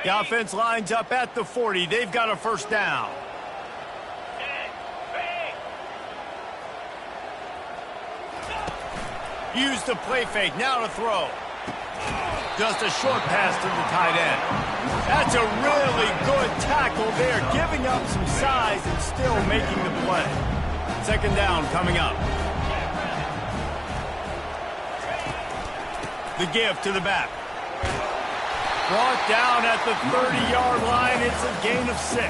The offense lines up at the 40. They've got a first down. Use the play fake. Now to throw. Just a short pass to the tight end. That's a really good tackle there, giving up some size and still making the play. Second down coming up. The give to the back. Brought down at the 30-yard line. It's a gain of 6.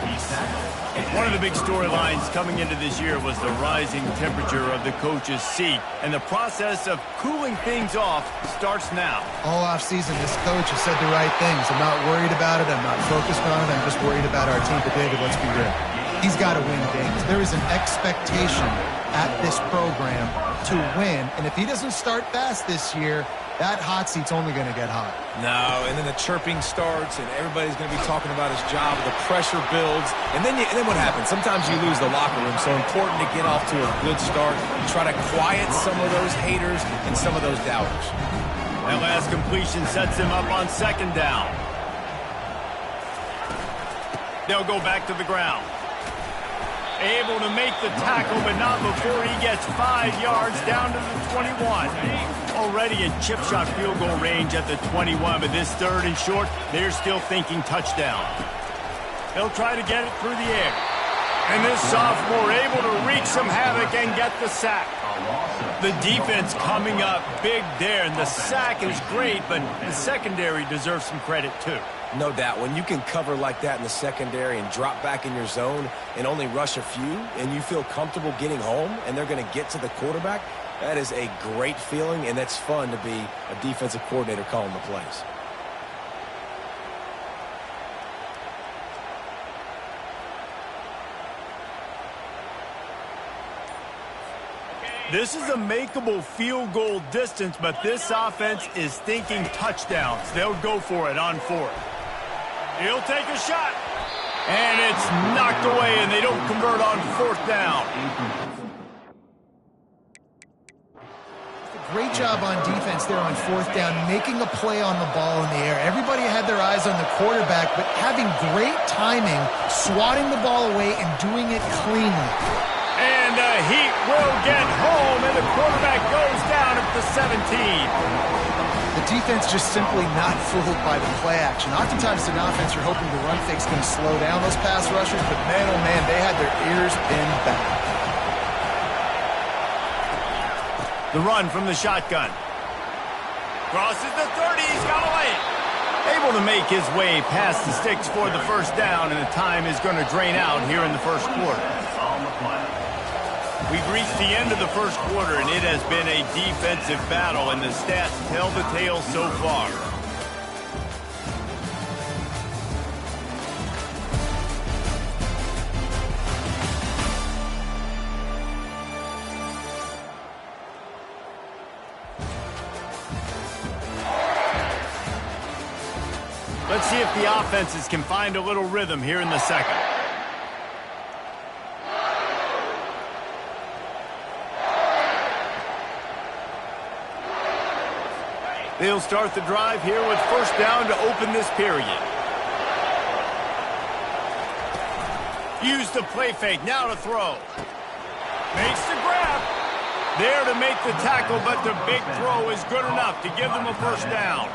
One of the big storylines coming into this year was the rising temperature of the coach's seat. And the process of cooling things off starts now. All offseason, this coach has said the right things. I'm not worried about it. I'm not focused on it. I'm just worried about our team. But, David, let's be real. He's got to win games. There is an expectation at this program to win. And if he doesn't start fast this year, that hot seat's only going to get hot. No, and then the chirping starts, and everybody's going to be talking about his job. The pressure builds, and then what happens? Sometimes you lose the locker room, so important to get off to a good start. Try to quiet some of those haters and some of those doubters. That last completion sets him up on second down. They'll go back to the ground. Able to make the tackle, but not before he gets 5 yards down to the 21. Already in chip shot field goal range at the 21, but this third and short, they're still thinking touchdown. They'll try to get it through the air. And this sophomore able to wreak some havoc and get the sack. The defense coming up big there, and the sack is great, but the secondary deserves some credit too. No doubt. When you can cover like that in the secondary and drop back in your zone and only rush a few, and you feel comfortable getting home, and they're going to get to the quarterback, that is a great feeling, and that's fun to be a defensive coordinator calling the plays. This is a makeable field goal distance, but this offense is thinking touchdowns. They'll go for it on 4th. He'll take a shot. And it's knocked away, and they don't convert on 4th down. Great job on defense there on 4th down, making a play on the ball in the air. Everybody had their eyes on the quarterback, but having great timing, swatting the ball away, and doing it cleanly. And the Heat will get home, and the quarterback goes down at the 17. The defense just simply not fooled by the play action. Oftentimes in offense, you're hoping the run fake's going to slow down those pass rushers, but man, oh man, they had their ears pinned back. The run from the shotgun. Crosses the 30, he's got away. Able to make his way past the sticks for the first down, and the time is going to drain out here in the first quarter. We've reached the end of the first quarter, and it has been a defensive battle, and the stats tell the tale so far. Let's see if the offenses can find a little rhythm here in the second. They'll start the drive here with first down to open this period. Use the play fake, now to throw. Makes the grab. There to make the tackle, but the big throw is good enough to give them a first down.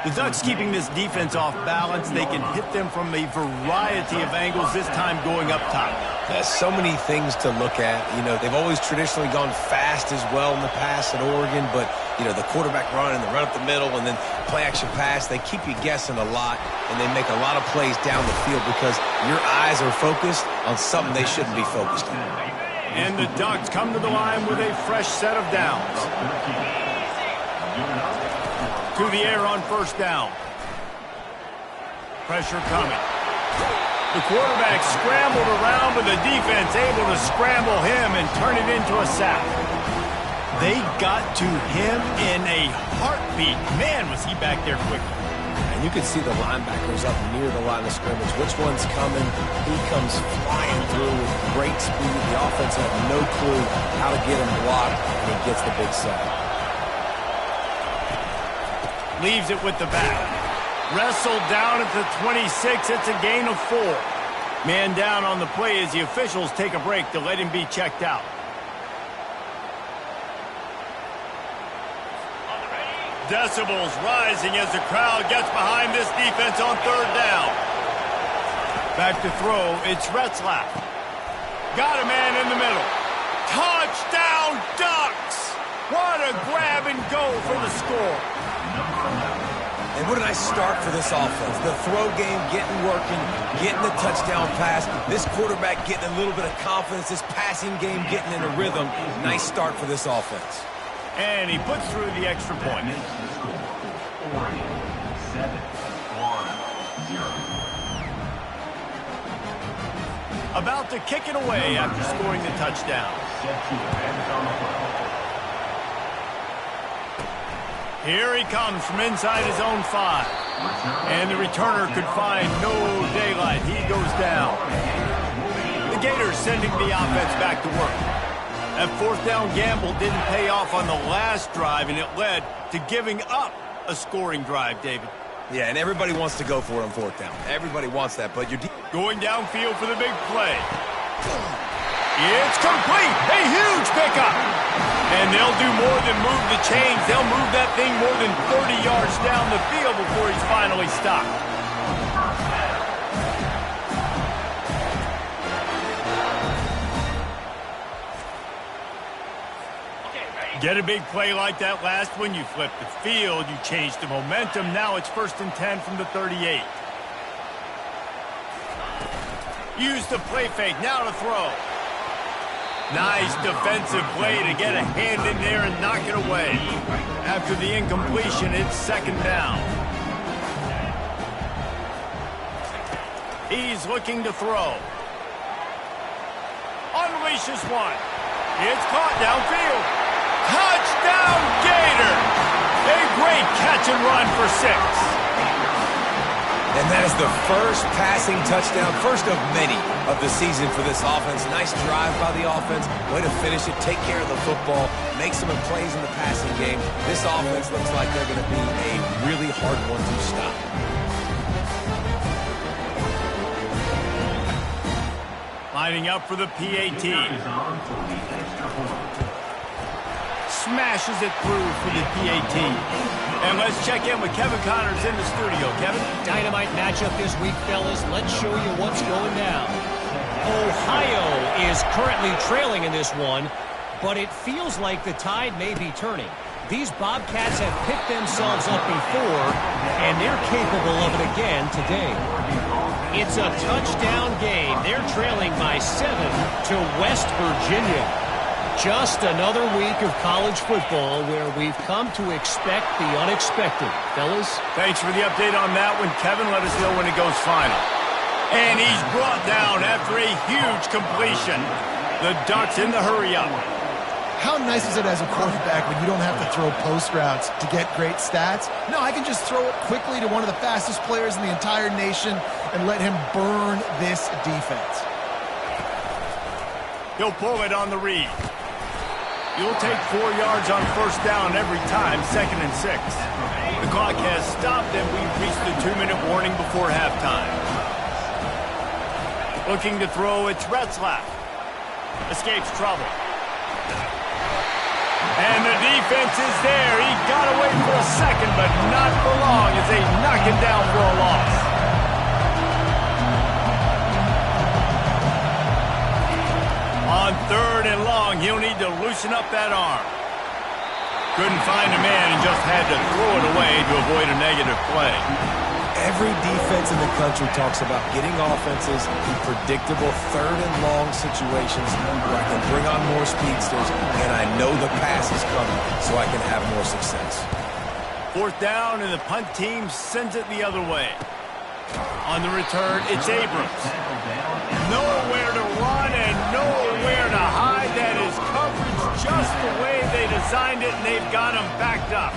The Ducks keeping this defense off balance. They can hit them from a variety of angles, this time going up top. There's so many things to look at. You know, they've always traditionally gone fast as well in the past at Oregon, but, you know, the quarterback run and the run up the middle and then play-action pass, they keep you guessing a lot, and they make a lot of plays down the field because your eyes are focused on something they shouldn't be focused on. And the Ducks come to the line with a fresh set of downs. To the air on first down. Pressure coming. The quarterback scrambled around, but the defense able to scramble him and turn it into a sack. They got to him in a heartbeat. Man, was he back there quickly. And you can see the linebackers up near the line of scrimmage. Which one's coming? He comes flying through with great speed. The offense had no clue how to get him blocked, and he gets the big sack. Leaves it with the back. Wrestled down at the 26. It's a gain of 4. Man down on the play as the officials take a break to let him be checked out. Decibels rising as the crowd gets behind this defense on 3rd down. Back to throw, it's Retzlaff. Got a man in the middle. Touchdown Ducks! What a grab and go for the score. And what a nice start for this offense. The throw game getting working, getting the touchdown pass. This quarterback getting a little bit of confidence. This passing game getting in a rhythm. Nice start for this offense. And he puts through the extra point. About to kick it away after scoring the touchdown. Here he comes from inside his own 5. And the returner could find no daylight. He goes down. The Gators sending the offense back to work. That 4th down gamble didn't pay off on the last drive, and it led to giving up a scoring drive, David. Yeah, and everybody wants to go for it on 4th down. Everybody wants that, but you're going downfield for the big play. It's complete. A huge pickup. And they'll do more than move the chains. They'll move that thing more than 30 yards down the field before he's finally stopped. Get a big play like that last one, you flip the field, you change the momentum. Now it's 1st and 10 from the 38. Use the play fake, now to throw. Nice defensive play to get a hand in there and knock it away. After the incompletion, it's 2nd down. He's looking to throw. Unleashes one. It's caught downfield. Touchdown Gator! A great catch and run for 6. And that is the first passing touchdown, first of many of the season for this offense. Nice drive by the offense. Way to finish it, take care of the football, make some plays in the passing game. This offense looks like they're going to be a really hard one to stop. Lining up for the PAT. Smashes it through for the PAT. And let's check in with Kevin Connors in the studio. Kevin? Dynamite matchup this week, fellas. Let's show you what's going down. Ohio is currently trailing in this one, but it feels like the tide may be turning. These Bobcats have picked themselves up before, and they're capable of it again today. It's a touchdown game. They're trailing by 7 to West Virginia. Just another week of college football where we've come to expect the unexpected. Fellas? Thanks for the update on that one, Kevin. Let us know when it goes final. And he's brought down after a huge completion. The Ducks in the hurry-up. How nice is it as a quarterback when you don't have to throw post routes to get great stats? No, I can just throw it quickly to one of the fastest players in the entire nation and let him burn this defense. He'll pull it on the read. You'll take 4 yards on 1st down every time, 2nd and 6. The clock has stopped, and we've reached the 2-minute warning before halftime. Looking to throw, it's Retzlaff. Escapes trouble. And the defense is there. He got away for a second, but not for long as they knock him down for a loss. On 3rd and long, he'll need to loosen up that arm. Couldn't find a man and just had to throw it away to avoid a negative play. Every defense in the country talks about getting offenses in predictable 3rd and long situations where I can bring on more speedsters and I know the pass is coming so I can have more success. 4th down and the punt team sends it the other way. On the return, it's Abrams. Nowhere to run and nowhere to hide. That is coverage just the way they designed it, and they've got him backed up.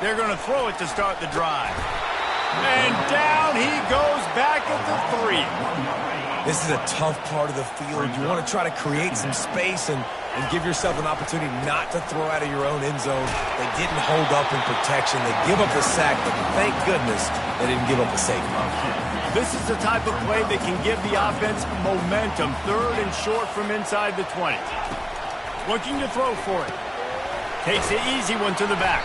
They're going to throw it to start the drive. And down he goes back at the 3. This is a tough part of the field. You want to try to create some space, and and give yourself an opportunity not to throw out of your own end zone. They didn't hold up in protection. They give up a sack, but thank goodness they didn't give up a safety. This is the type of play that can give the offense momentum. 3rd and short from inside the 20. Looking to throw for it. Takes the easy one to the back.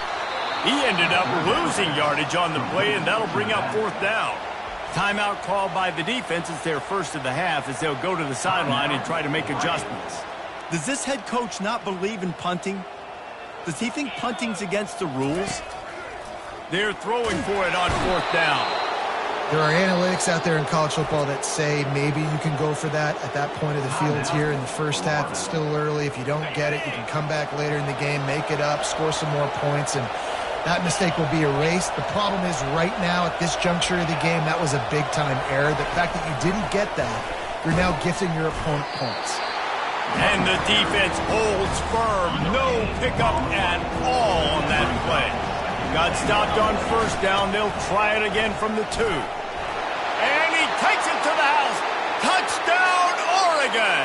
He ended up losing yardage on the play, and that'll bring up 4th down. Timeout called by the defense. It's their first of the half as they'll go to the sideline and try to make adjustments. Does this head coach not believe in punting? Does he think punting's against the rules? They're throwing for it on 4th down. There are analytics out there in college football that say maybe you can go for that at that point of the field here in the first half. It's still early. If you don't get it, you can come back later in the game, make it up, score some more points, and that mistake will be erased. The problem is right now at this juncture of the game, that was a big-time error. The fact that you didn't get that, you're now gifting your opponent points. And the defense holds firm. No pickup at all on that play. Got stopped on 1st down. They'll try it again from the 2. And he takes it to the house. Touchdown, Oregon!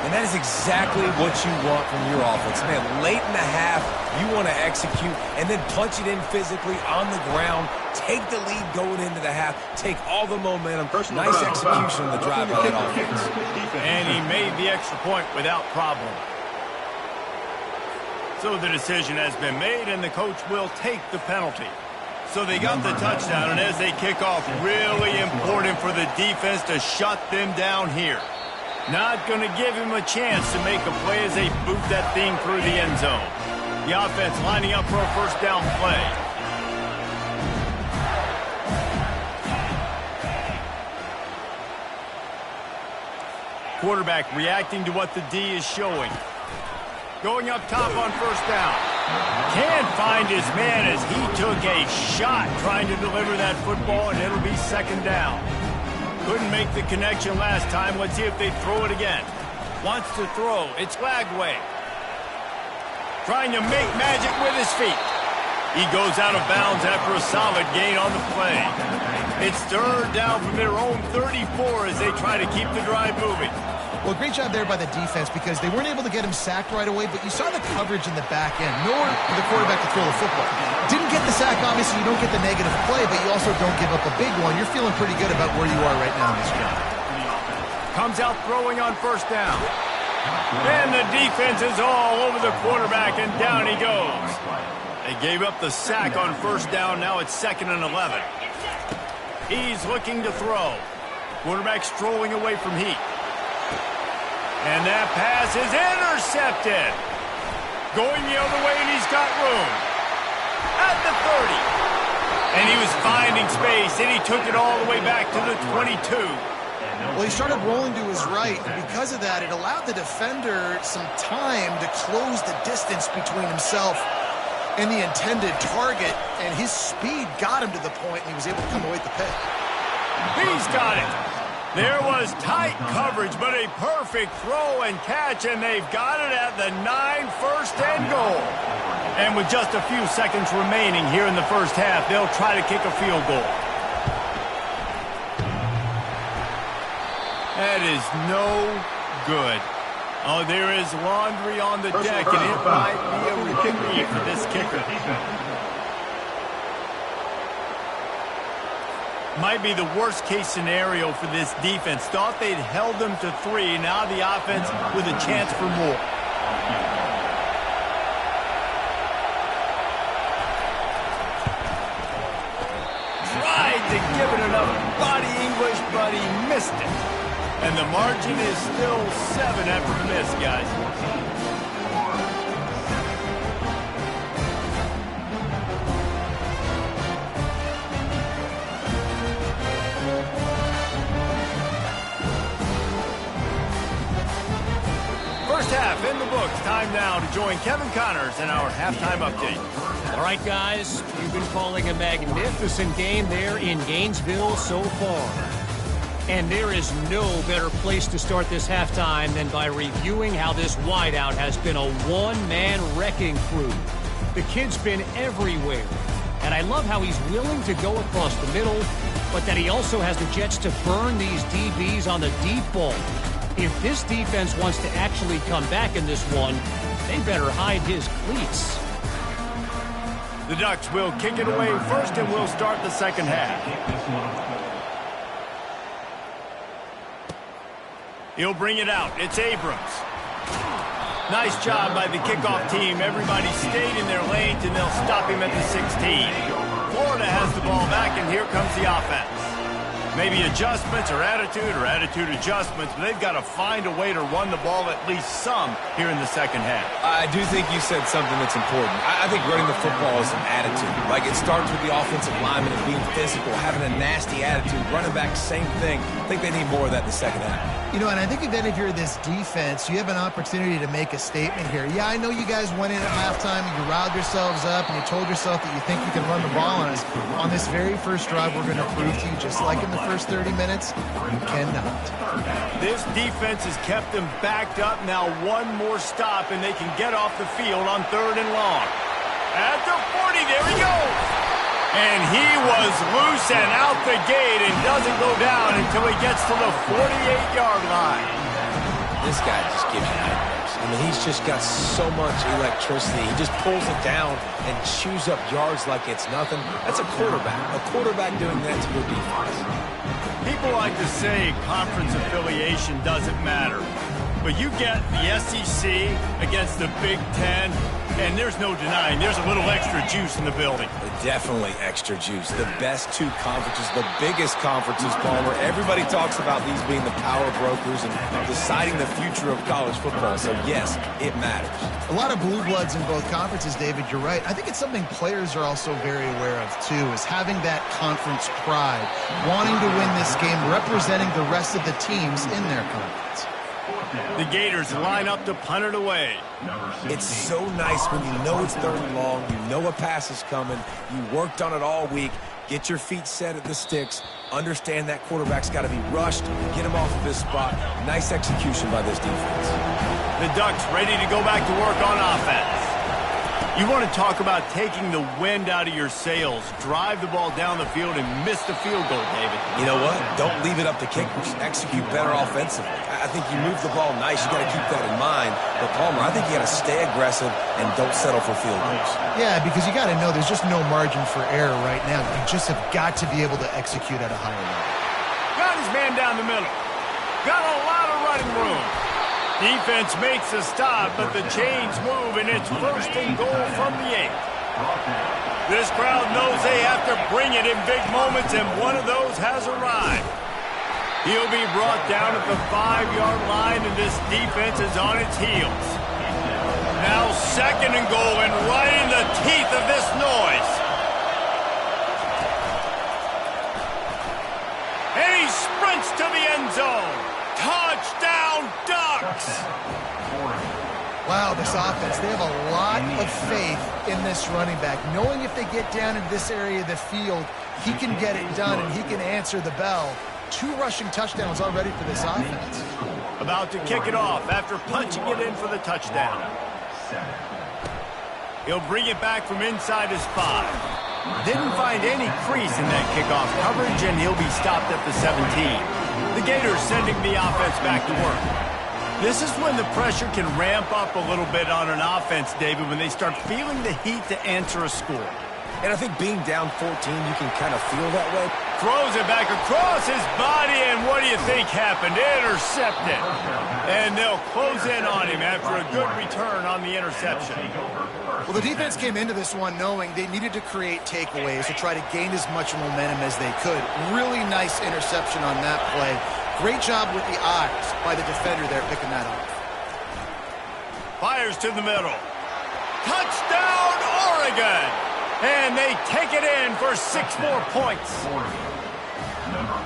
And that is exactly what you want from your offense. Man, late in the half, you want to execute and then punch it in physically on the ground. Take the lead going into the half. Take all the momentum. Nice execution on the drive by that offense. And he made the extra point without problem. So the decision has been made, and the coach will take the penalty. So they got the touchdown, and as they kick off, really important for the defense to shut them down here. Not going to give him a chance to make a play as they boot that thing through the end zone. The offense lining up for a 1st down play. Quarterback reacting to what the D is showing. Going up top on 1st down. Can't find his man as he took a shot trying to deliver that football, and it'll be 2nd down. Couldn't make the connection last time. Let's see if they throw it again. Wants to throw. It's Lagway. Trying to make magic with his feet. He goes out of bounds after a solid gain on the play. It's 3rd down from their own 34 as they try to keep the drive moving. Well, great job there by the defense because they weren't able to get him sacked right away, but you saw the coverage in the back end. Nowhere for the quarterback to throw the football. Didn't get the sack, obviously. You don't get the negative play, but you also don't give up a big one. You're feeling pretty good about where you are right now in this game. Comes out throwing on 1st down. And the defense is all over the quarterback, and down he goes. They gave up the sack on 1st down. Now it's 2nd and 11. He's looking to throw. Quarterback strolling away from Heat. And that pass is intercepted. Going the other way, and he's got room. At the 30. And he was finding space, and he took it all the way back to the 22. Well, he started rolling to his right, and because of that, it allowed the defender some time to close the distance between himself and the intended target, and his speed got him to the point, and he was able to come away with the pick. He's got it. There was tight coverage, but a perfect throw and catch, and they've got it at the 9, 1st and goal. And with just a few seconds remaining here in the first half, they'll try to kick a field goal. That is no good. Oh, there is laundry on the deck, and it might be a reprieve for this kicker. Might be the worst-case scenario for this defense. Thought they'd held them to 3. Now the offense with a chance for more. Tried to give it enough body English, but he missed it. And the margin is still 7 after the miss, guys. First half in the books. Time now to join Kevin Connors in our halftime update. All right, guys, you've been calling a magnificent game there in Gainesville so far. And there is no better place to start this halftime than by reviewing how this wideout has been a one-man wrecking crew. The kid's been everywhere. And I love how he's willing to go across the middle, but that he also has the jets to burn these DBs on the deep ball. If this defense wants to actually come back in this one, they better hide his cleats. The Ducks will kick it away first, and we'll start the second half. He'll bring it out. It's Abrams. Nice job by the kickoff team. Everybody stayed in their lanes, and they'll stop him at the 16. Florida has the ball back, and here comes the offense. Maybe adjustments or attitude adjustments, but they've got to find a way to run the ball at least some here in the second half. I do think you said something that's important. I think running the football is an attitude. Like, it starts with the offensive lineman and being physical, having a nasty attitude. Running back, same thing. I think they need more of that in the second half. You know, and I think then if you're this defense, you have an opportunity to make a statement here. Yeah, I know you guys went in at halftime, and you riled yourselves up, and you told yourself that you think you can run the ball on us. On this very first drive, we're going to prove to you, just like in the first 30 minutes, you cannot. This defense has kept them backed up. Now one more stop, and they can get off the field on 3rd and long. At the 40, there he goes. And he was loose and out the gate and doesn't go down until he gets to the 48-yard line. This guy just gives you nightmares. I mean, he's just got so much electricity. He just pulls it down and chews up yards like it's nothing. That's a quarterback. A quarterback doing that to your defense. People like to say conference affiliation doesn't matter. But you get the SEC against the Big Ten, and there's no denying there's a little extra juice in the building. Definitely extra juice. The best two conferences, the biggest conferences, Palmer. Everybody talks about these being the power brokers and deciding the future of college football. So, yes, it matters. A lot of blue bloods in both conferences, David. You're right. I think it's something players are also very aware of, too, is having that conference pride, wanting to win this game, representing the rest of the teams in their conference. The Gators line up to punt it away. It's so nice when you know it's 3rd and long, you know a pass is coming, you worked on it all week, get your feet set at the sticks, understand that quarterback's got to be rushed, get him off of this spot. Nice execution by this defense. The Ducks ready to go back to work on offense. You want to talk about taking the wind out of your sails. Drive the ball down the field and miss the field goal, David. You know what? Don't leave it up to kickers. Execute better offensively. I think you move the ball nice. You got to keep that in mind. But, Palmer, I think you got to stay aggressive and don't settle for field goals. Yeah, because you got to know there's just no margin for error right now. You just have got to be able to execute at a higher level. Got his man down the middle. Got a lot of running room. Defense makes a stop, but the chains move, and it's 1st and goal from the 8. This crowd knows they have to bring it in big moments, and one of those has arrived. He'll be brought down at the 5-yard line, and this defense is on its heels. Now 2nd and goal, and right in the teeth of this noise. And he sprints to the end zone. Touchdown, Ducks! Wow, this offense, they have a lot of faith in this running back, knowing if they get down into this area of the field, he can get it done and he can answer the bell. 2 rushing touchdowns already for this offense. About to kick it off after punching it in for the touchdown. He'll bring it back from inside his 5. Didn't find any crease in that kickoff coverage, and he'll be stopped at the 17. The Gators sending the offense back to work. This is when the pressure can ramp up a little bit on an offense, David, when they start feeling the heat to answer a score. And I think being down 14, you can kind of feel that way. Throws it back across his body, and what do you think happened? Intercepted. And they'll close in on him after a good return on the interception. Well, the defense came into this one knowing they needed to create takeaways to try to gain as much momentum as they could. Really nice interception on that play. Great job with the eyes by the defender there picking that up. Fires to the middle. Touchdown, Oregon! And they take it in for 6 more points.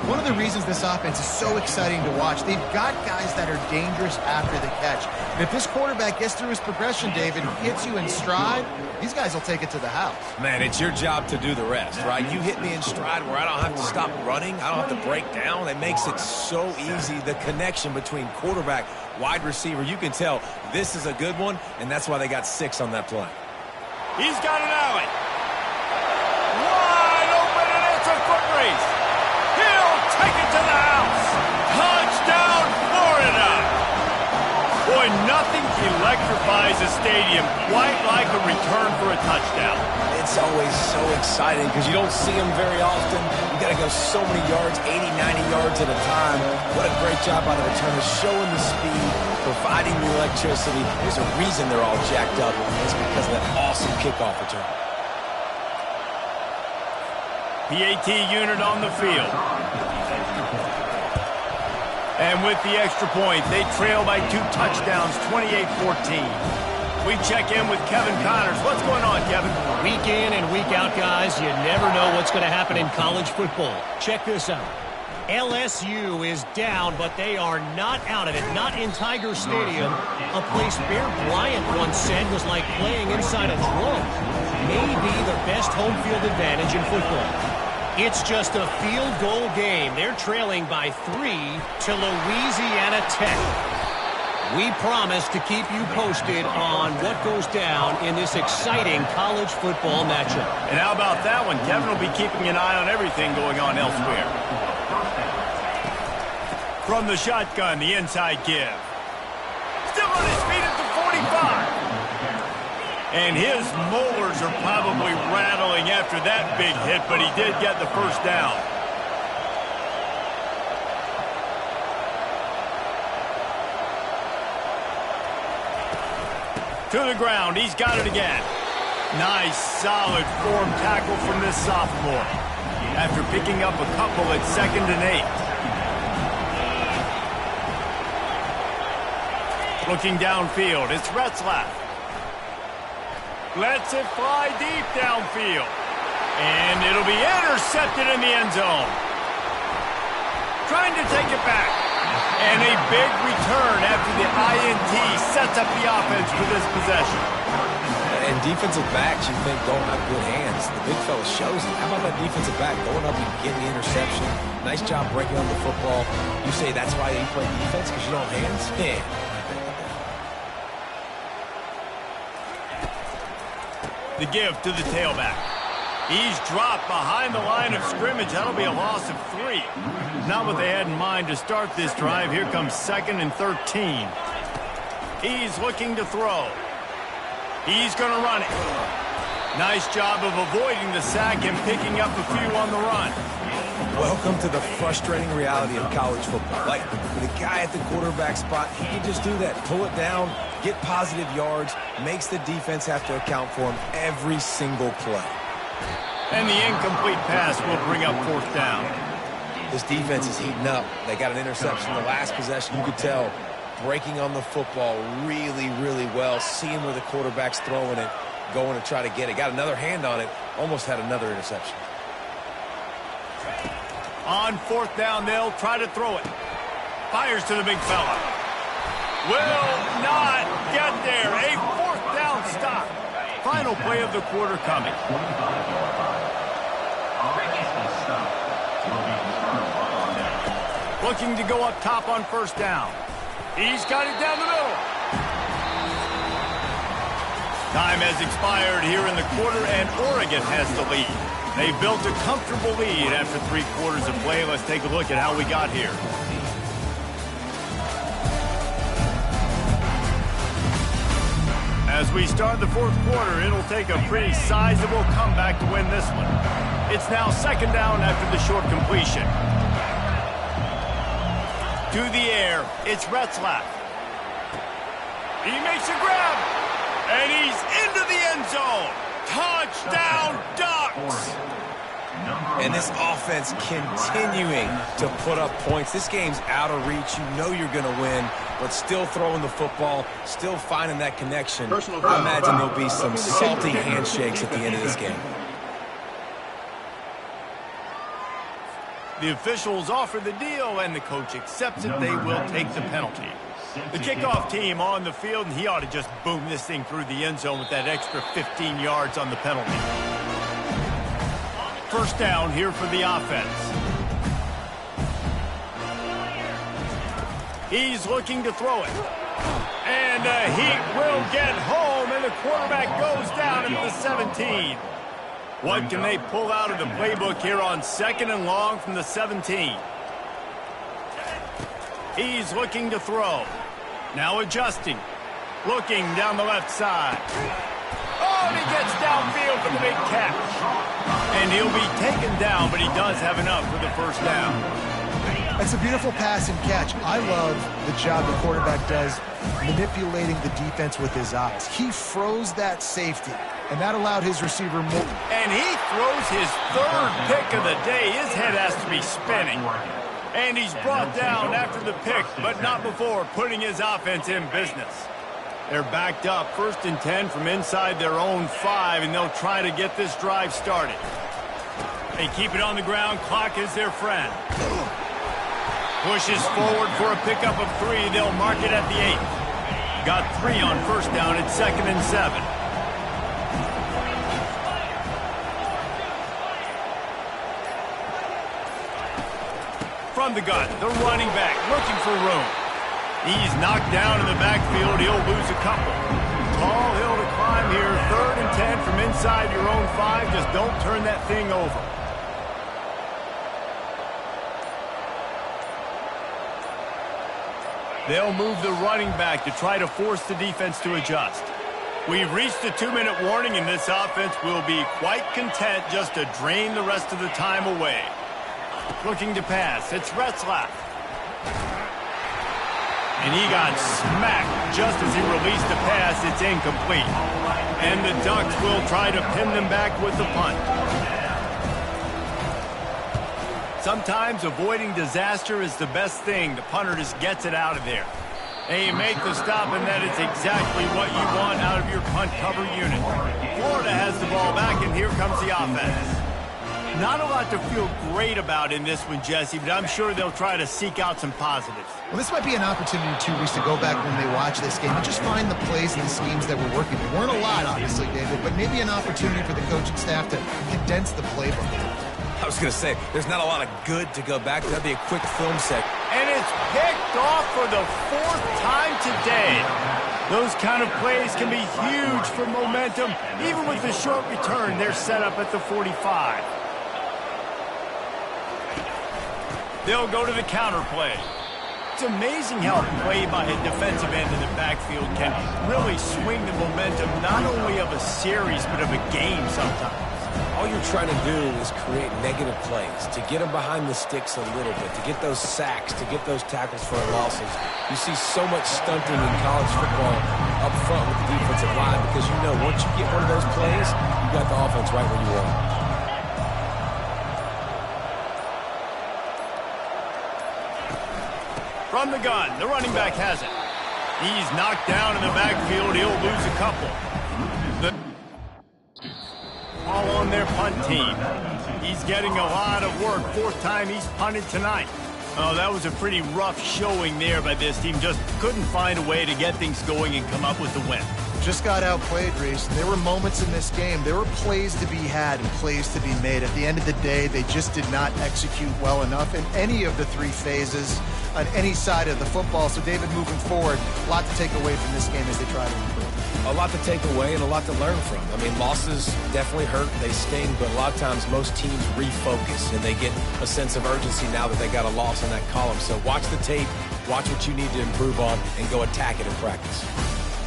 One of the reasons this offense is so exciting to watch, they've got guys that are dangerous after the catch. And if this quarterback gets through his progression, David, hits you in stride, these guys will take it to the house. Man, it's your job to do the rest, right? You hit me in stride where I don't have to stop running. I don't have to break down. It makes it so easy, the connection between quarterback, wide receiver. You can tell this is a good one, and that's why they got 6 on that play. He's got an alley. Wide open, and it's a foot race. He'll take it to the house. Touchdown, Florida. electrifies the stadium, quite like a return for a touchdown. It's always so exciting because you don't see them very often. You got to go so many yards, 80, 90 yards at a time. What a great job by the returner, showing the speed, providing the electricity. There's a reason they're all jacked up. It's because of that awesome kickoff return. PAT unit on the field. And with the extra point, they trail by 2 touchdowns, 28-14. We check in with Kevin Connors. What's going on, Kevin? Week in and week out, guys, you never know what's going to happen in college football. Check this out. LSU is down, but they are not out of it. Not in Tiger Stadium, a place Bear Bryant once said was like playing inside a drum. Maybe the best home field advantage in football. It's just a field goal game. They're trailing by 3 to Louisiana Tech. We promise to keep you posted on what goes down in this exciting college football matchup. And how about that one? Kevin will be keeping an eye on everything going on elsewhere. From the shotgun, the inside give. Still on his feet at the 45. And his molars are probably rattling after that big hit, but he did get the first down. To the ground, he's got it again. Nice, solid form tackle from this sophomore. After picking up a couple at 2nd and 8. Looking downfield, it's Retzlaff. Lets it fly deep downfield. And it'll be intercepted in the end zone. Trying to take it back. And a big return after the INT sets up the offense for this possession. And defensive backs, you think, don't have good hands. The big fella shows it. How about that defensive back going up and getting the interception? Nice job breaking on the football. You say that's why you play defense, because you don't have hands? Yeah. The give to the tailback. He's dropped behind the line of scrimmage. That'll be a loss of 3. Not what they had in mind to start this drive. Here comes 2nd and 13. He's looking to throw. He's going to run it. Nice job of avoiding the sack and picking up a few on the run. Welcome to the frustrating reality of college football. Like, the guy at the quarterback spot, he can just do that. Pull it down, get positive yards, makes the defense have to account for him every single play. And the incomplete pass will bring up 4th down. This defense is heating up. They got an interception the last possession. You could tell breaking on the football really, really well, seeing where the quarterback's throwing it, going to try to get it. Got another hand on it, almost had another interception. On 4th down, they'll try to throw it. Fires to the big fella. Will not get there. A 4th down stop. Final play of the quarter coming. Looking to go up top on 1st down. He's got it down the middle. Time has expired here in the quarter, and Oregon has the lead. They built a comfortable lead after 3 quarters of play. Let's take a look at how we got here. As we start the 4th quarter, it'll take a pretty sizable comeback to win this one. It's now 2nd down after the short completion. To the air, it's Retzlaff. He makes a grab, and he's into the end zone. Touchdown, Ducks! And this offense continuing to put up points. This game's out of reach. You know you're going to win, but still throwing the football, still finding that connection. I imagine there'll be some salty handshakes at the end of this game. The officials offer the deal, and the coach accepts it. They will take the penalty. The kickoff team on the field, and he ought to just boom this thing through the end zone with that extra 15 yards on the penalty. 1st down here for the offense. He's looking to throw it. And he will get home, and the quarterback goes down at the 17. What can they pull out of the playbook here on 2nd and long from the 17? He's looking to throw. Now adjusting. Looking down the left side. Oh, and he gets downfield for the big catch. And he'll be taken down, but he does have enough for the first down. It's a beautiful pass and catch. I love the job the quarterback does manipulating the defense with his eyes. He froze that safety, and that allowed his receiver more. And he throws his third pick of the day. His head has to be spinning. And he's brought down after the pick, but not before putting his offense in business. They're backed up 1st and 10 from inside their own 5, and they'll try to get this drive started. They keep it on the ground. Clock is their friend. Pushes forward for a pickup of 3. They'll mark it at the 8. Got 3 on first down. It's 2nd and 7. From the gun, the running back looking for room. He's knocked down in the backfield. He'll lose a couple. Tall hill to climb here. 3rd and 10 from inside your own 5. Just don't turn that thing over. They'll move the running back to try to force the defense to adjust. We've reached the 2-minute warning, and this offense will be quite content just to drain the rest of the time away. Looking to pass. It's Retzlaff. And he got smacked just as he released the pass. It's incomplete. And the Ducks will try to pin them back with the punt. Sometimes avoiding disaster is the best thing. The punter just gets it out of there. And you make the stop, and that is exactly what you want out of your punt cover unit. Florida has the ball back, and here comes the offense. Not a lot to feel great about in this one, Jesse, but I'm sure they'll try to seek out some positives. Well, this might be an opportunity, too, Reese, to go back when they watch this game and just find the plays and the schemes that were working. There weren't a lot, obviously, David, but maybe an opportunity for the coaching staff to condense the playbook. I was going to say, there's not a lot of good to go back to. That'd be a quick film set. And it's picked off for the 4th time today. Those kind of plays can be huge for momentum. Even with the short return, they're set up at the 45. They'll go to the counter play. It's amazing how a play by a defensive end in the backfield can really swing the momentum not only of a series but of a game sometimes. All you're trying to do is create negative plays, to get them behind the sticks a little bit, to get those sacks, to get those tackles for losses. You see so much stunting in college football up front with the defensive line because you know once you get one of those plays, you got the offense right where you want it. From the gun, the running back has it. He's knocked down in the backfield. He'll lose a couple. All on their punt team. He's getting a lot of work. 4th time he's punted tonight. Oh, that was a pretty rough showing there by this team. Just couldn't find a way to get things going and come up with the win. Just got outplayed, Reese. There were moments in this game. There were plays to be had and plays to be made. At the end of the day, they just did not execute well enough in any of the 3 phases on any side of the football. So, David, moving forward, a lot to take away from this game as they try to improve. A lot to take away and a lot to learn from. I mean, losses definitely hurt, they sting, but a lot of times most teams refocus and they get a sense of urgency now that they got a loss in that column. So watch the tape, watch what you need to improve on, and go attack it in practice.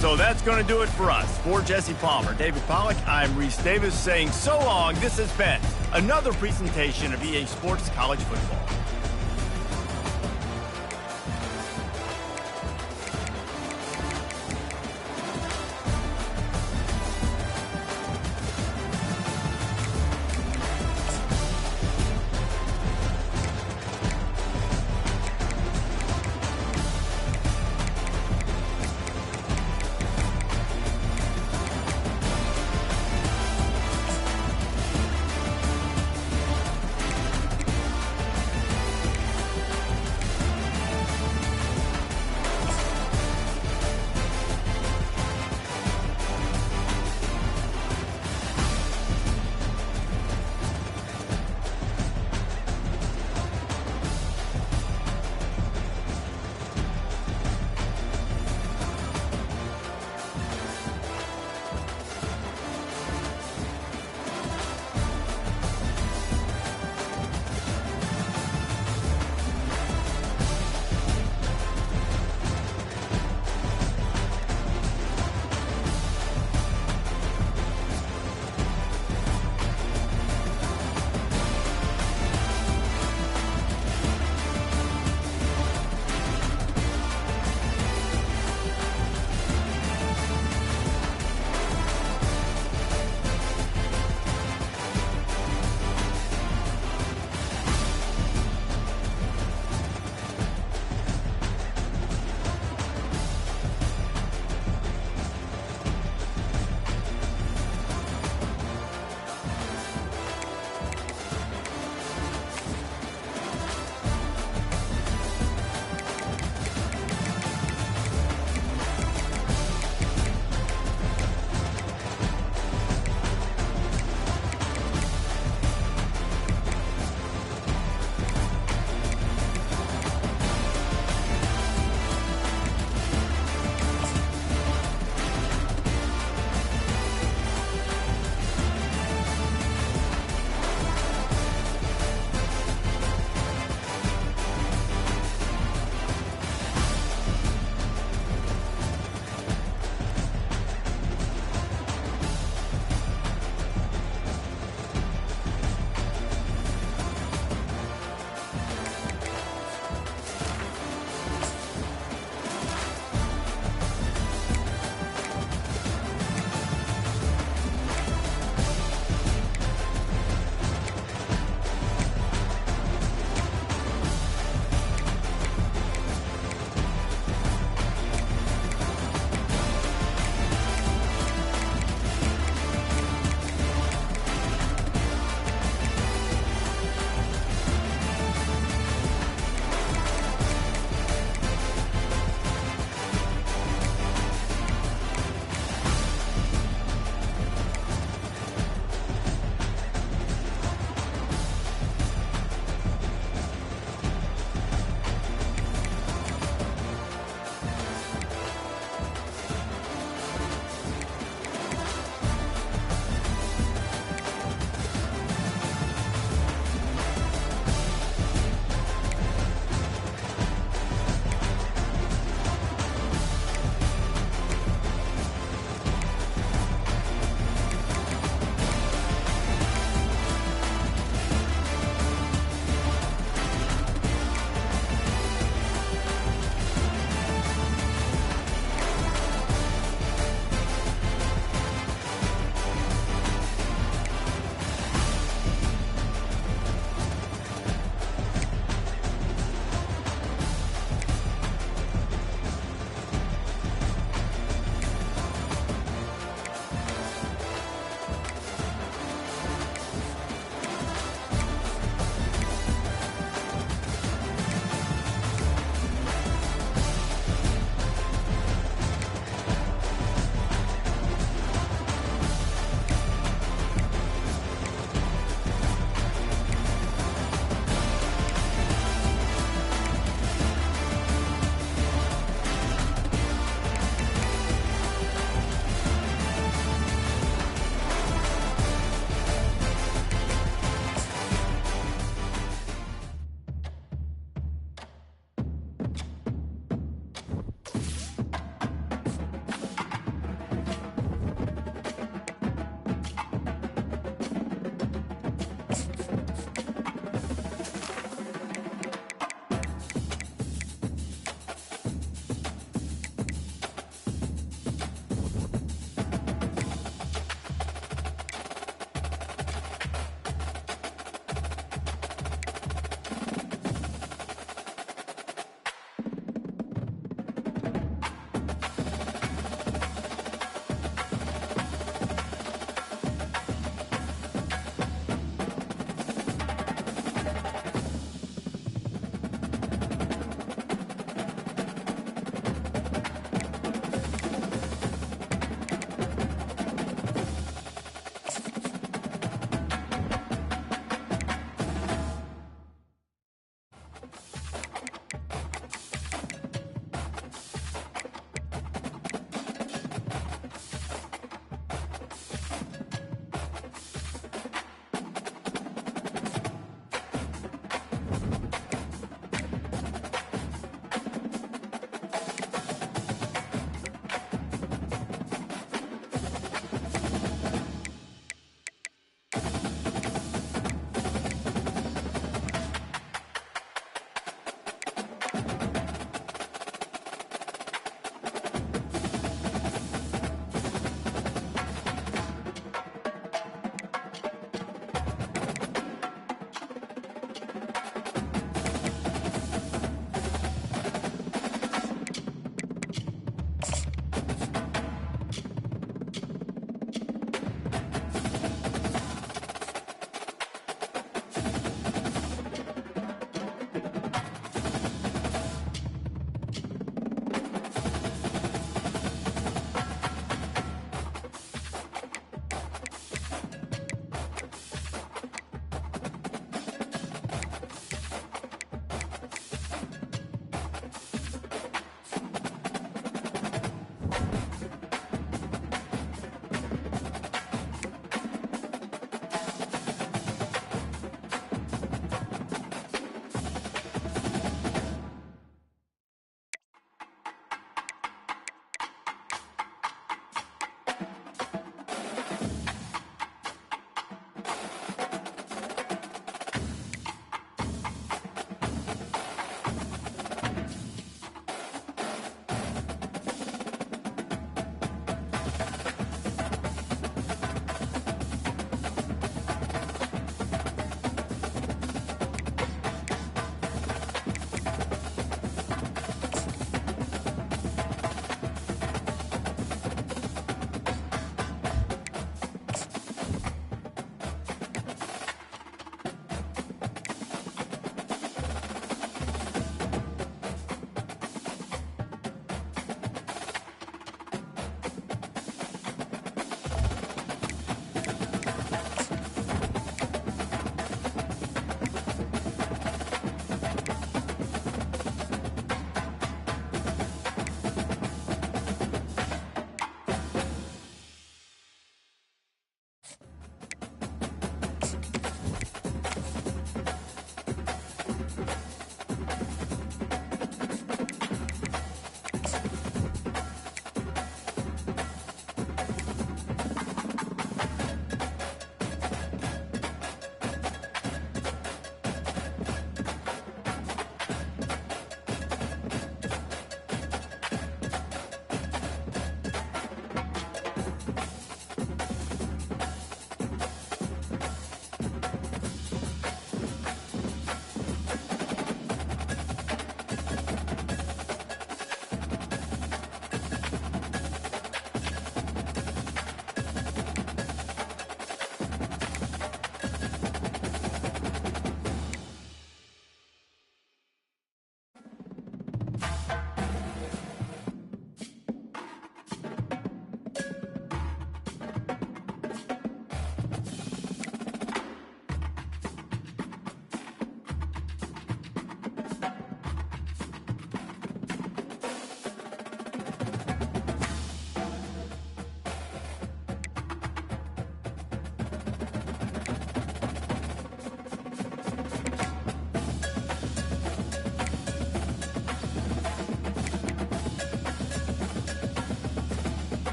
So that's going to do it for us. For Jesse Palmer, David Pollack, I'm Reese Davis saying so long. This has been another presentation of EA Sports College Football.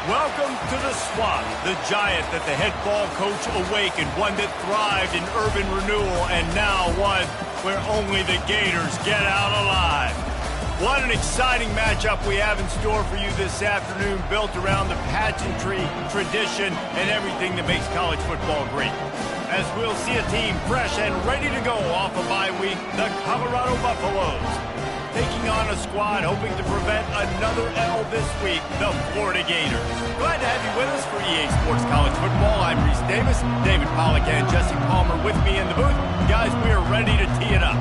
Welcome to the Swamp, the giant that the head ball coach awakened, one that thrived in urban renewal, and now one where only the Gators get out alive. What an exciting matchup we have in store for you this afternoon, built around the pageantry, tradition, and everything that makes college football great. As we'll see a team fresh and ready to go off a bye week, the Colorado Buffaloes. Taking on a squad hoping to prevent another L this week, the Florida Gators. Glad to have you with us for EA Sports College Football. I'm Reese Davis, David Pollack and Jesse Palmer with me in the booth. Guys, we are ready to tee it up.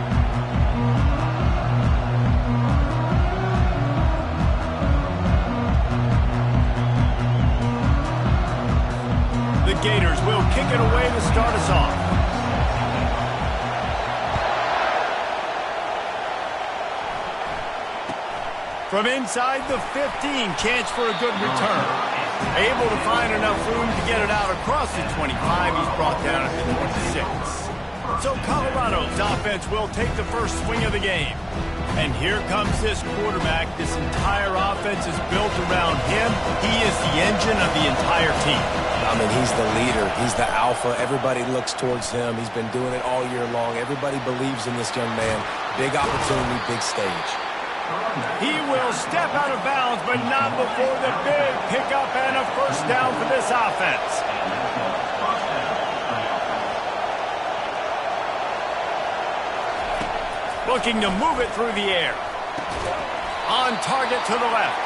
The Gators will kick it away to start us off. From inside the 15, chance for a good return. Able to find enough room to get it out across the 25. He's brought down at the 26. So Colorado's offense will take the first swing of the game. And here comes this quarterback. This entire offense is built around him. He is the engine of the entire team. I mean, he's the leader. He's the alpha. Everybody looks towards him. He's been doing it all year long. Everybody believes in this young man. Big opportunity, big stage. He will step out of bounds, but not before the big pickup and a first down for this offense. Looking to move it through the air. On target to the left.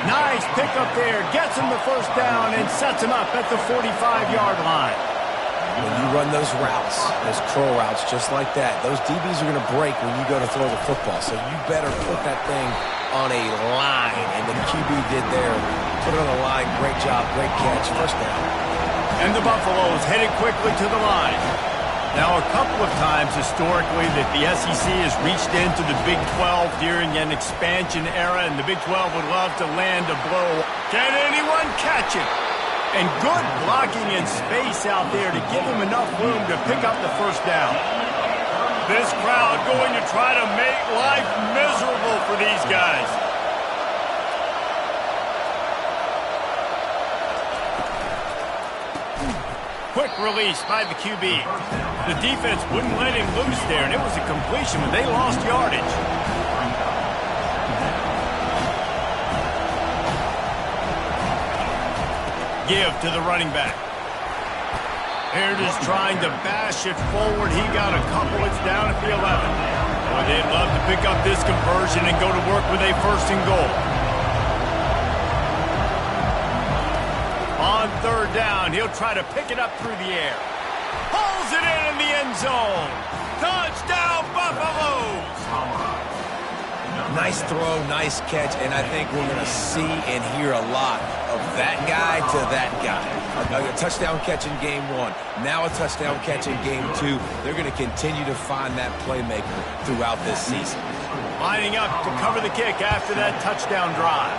Nice pickup there. Gets him the first down and sets him up at the 45-yard line. When you run those routes, those curl routes just like that, those DBs are going to break when you go to throw the football. So you better put that thing on a line. And the QB did there. Put it on the line. Great job. Great catch. First down. And the Buffaloes headed quickly to the line. Now, a couple of times historically that the SEC has reached into the Big 12 during an expansion era, and the Big 12 would love to land a blow. Can anyone catch it? And good blocking in space out there to give him enough room to pick up the first down. This crowd going to try to make life miserable for these guys. Quick release by the QB. The defense wouldn't let him loose there, and it was a completion, but they lost yardage. Give to the running back. Here it is trying to bash it forward. He got a couple. It's down at the 11. Boy, they'd love to pick up this conversion and go to work with a first and goal. On third down, he'll try to pick it up through the air. Pulls it in the end zone. Touchdown, Buffaloes! Nice throw, nice catch, and I think we're going to see and hear a lot of that guy to that guy. A touchdown catch in game one, now a touchdown catch in game two. They're going to continue to find that playmaker throughout this season. Lining up to cover the kick after that touchdown drive.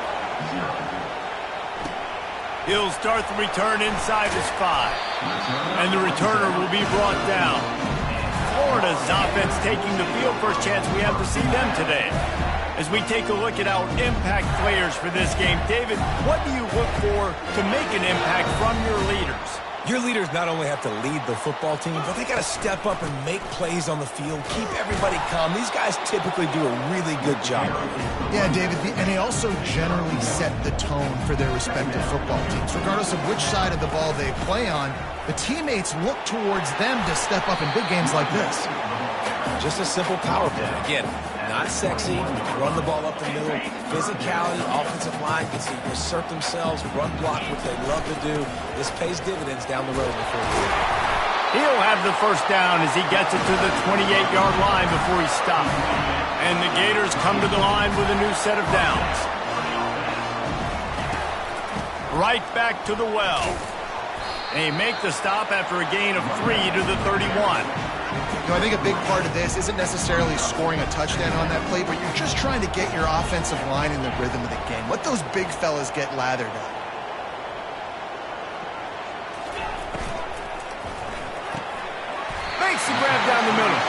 He'll start the return inside his 5. And the returner will be brought down. Florida's offense taking the field. First chance we have to see them today. As we take a look at our impact players for this game, David, what do you look for to make an impact from your leaders? Your leaders not only have to lead the football team, but they got to step up and make plays on the field, keep everybody calm. These guys typically do a really good job. Yeah, David, and they also generally set the tone for their respective football teams. Regardless of which side of the ball they play on, the teammates look towards them to step up in big games like this. Just a simple power play. Again, not sexy, run the ball up the middle, physicality, offensive line can see assert themselves, run block, which they love to do. This pays dividends down the road before He'll have the first down as he gets it to the 28-yard line before he stops. And the Gators come to the line with a new set of downs. Right back to the well. They make the stop after a gain of 3 to the 31. You know, I think a big part of this isn't necessarily scoring a touchdown on that play, but you're just trying to get your offensive line in the rhythm of the game. Let those big fellas get lathered up. Makes the grab down the middle.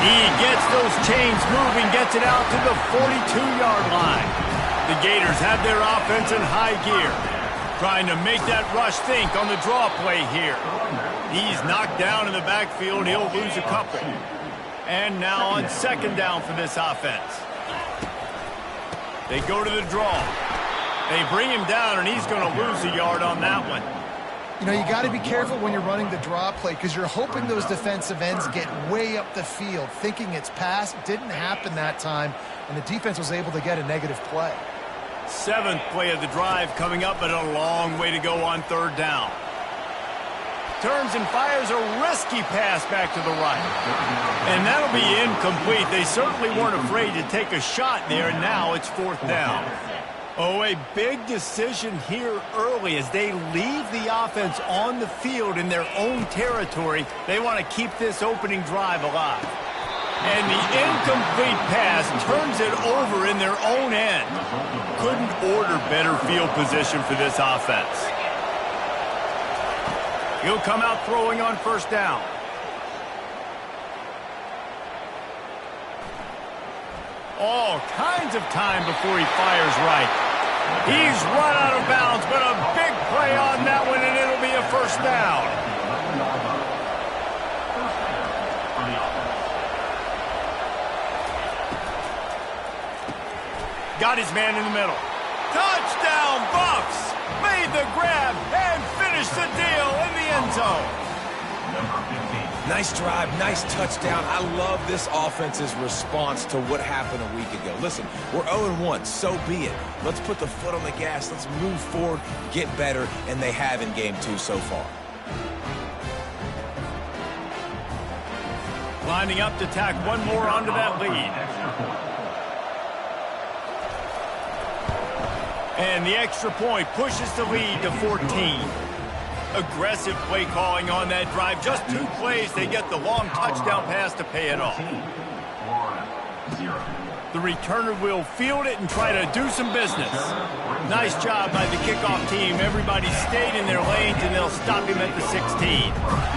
He gets those chains moving, gets it out to the 42-yard line. The Gators have their offense in high gear. Trying to make that rush think on the draw play here. He's knocked down in the backfield. He'll lose a couple. And now on second down for this offense. They go to the draw. They bring him down, and he's going to lose a yard on that one. You know, you got to be careful when you're running the draw play because you're hoping those defensive ends get way up the field, thinking it's pass. Didn't happen that time, and the defense was able to get a negative play. 7th play of the drive coming up, but a long way to go on third down. Turns and fires a risky pass back to the right. And that'll be incomplete. They certainly weren't afraid to take a shot there, and now it's 4th down. Oh, a big decision here early as they leave the offense on the field in their own territory. They want to keep this opening drive alive. And the incomplete pass turns it over in their own end. Couldn't order better field position for this offense. He'll come out throwing on first down. All kinds of time before he fires right. He's run out of bounds, but a big play on that one, and it'll be a first down. Got his man in the middle. Touchdown, Buffs! Made the grab and finished the deal in the end zone. Nice drive, nice touchdown. I love this offense's response to what happened a week ago. Listen, we're 0-1, so be it. Let's put the foot on the gas. Let's move forward, get better, and they have in game 2 so far. Lining up to tack one more onto that lead. And the extra point pushes the lead to 14. Aggressive play calling on that drive. Just 2 plays, they get the long touchdown pass to pay it off. The returner will field it and try to do some business. Nice job by the kickoff team. Everybody stayed in their lanes, and they'll stop him at the 16.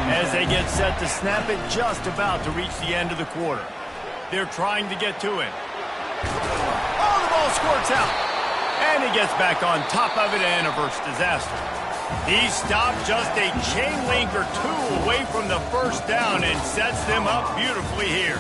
As they get set to snap it, just about to reach the end of the quarter. They're trying to get to him. Oh, the ball squirts out. And he gets back on top of it and averts disaster. He stopped just a chain link or 2 away from the first down and sets them up beautifully here.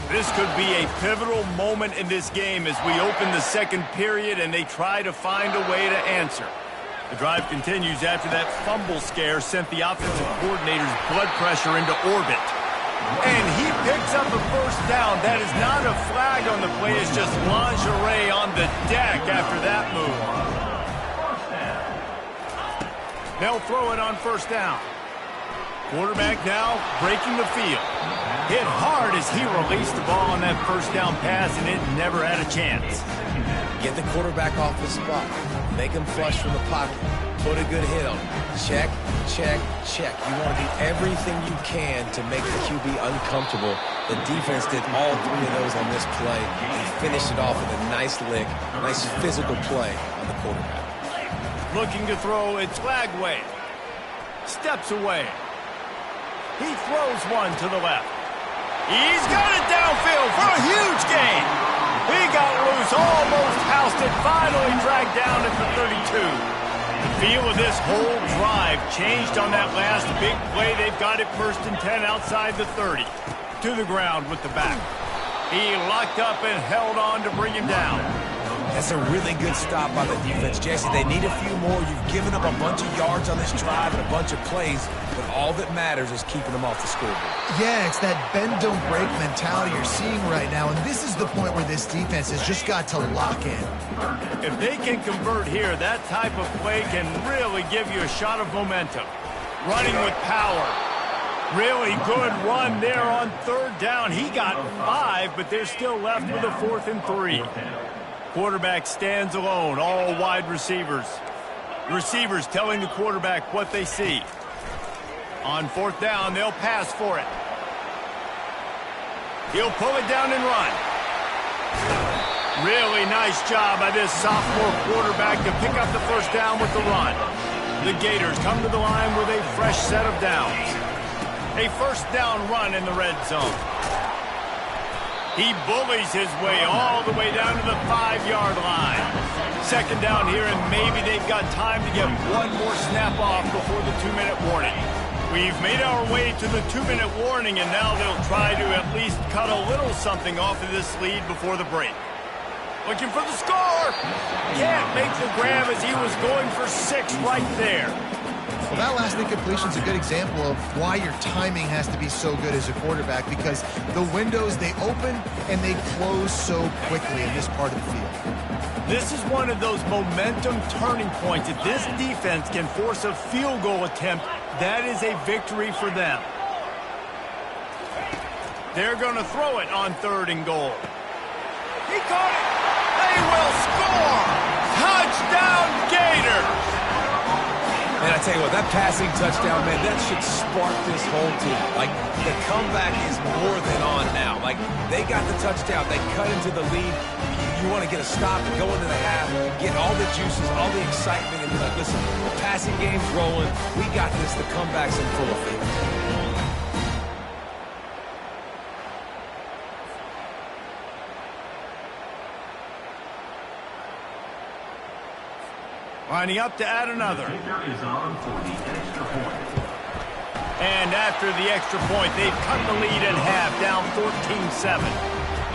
This could be a pivotal moment in this game as we open the second period and they try to find a way to answer. The drive continues after that fumble scare sent the offensive coordinator's blood pressure into orbit. And he picks up a first down. That is not a flag on the play. It's just lingerie on the deck after that move. They'll throw it on first down. Quarterback now breaking the field. Hit hard as he released the ball on that first down pass, and it never had a chance. Get the quarterback off the spot. Make him flush from the pocket. Put a good hit on him. Check, check, check. You want to do everything you can to make the QB uncomfortable. The defense did all 3 of those on this play and finished it off with a nice lick, nice physical play on the quarterback. Looking to throw, it's Lagway. Steps away. He throws one to the left. He's got it downfield for a huge gain. He got loose, almost housed it, finally dragged down at the 32. The feel of this whole drive changed on that last big play. They've got it 1st and 10 outside the 30. To the ground with the back. He locked up and held on to bring him down. That's a really good stop by the defense, Jesse. They need a few more. You've given up a bunch of yards on this drive and a bunch of plays, but all that matters is keeping them off the scoreboard. Yeah, it's that bend, don't break mentality you're seeing right now, and this is the point where this defense has just got to lock in. If they can convert here, that type of play can really give you a shot of momentum. Running with power. Really good run there on 3rd down. He got 5, but they're still left with a 4th and 3. Quarterback stands alone, all wide receivers. The receivers telling the quarterback what they see. On 4th down, they'll pass for it. He'll pull it down and run. Really nice job by this sophomore quarterback to pick up the first down with the run. The Gators come to the line with a fresh set of downs. A first down run in the red zone. He bullies his way all the way down to the 5-yard line. Second down here, and maybe they've got time to get one more snap off before the 2-minute warning. We've made our way to the 2-minute warning, and now they'll try to at least cut a little something off of this lead before the break. Looking for the score. Can't make the grab as he was going for 6 right there. Well, that last incompletion is a good example of why your timing has to be so good as a quarterback, because the windows, they open and they close so quickly in this part of the field. This is one of those momentum turning points. If this defense can force a field goal attempt, that is a victory for them. They're going to throw it on 3rd and goal. He caught it. They will score. Touchdown, Gators. And I tell you what, that passing touchdown, man, that should spark this whole team. Like, the comeback is more than on now. Like, they got the touchdown. They cut into the lead. You want to get a stop and go into the half, get all the juices, all the excitement, and be like, listen, the passing game's rolling. We got this. The comeback's in full effect. Lining up to add another. And after the extra point, they've cut the lead in half, down 14-7.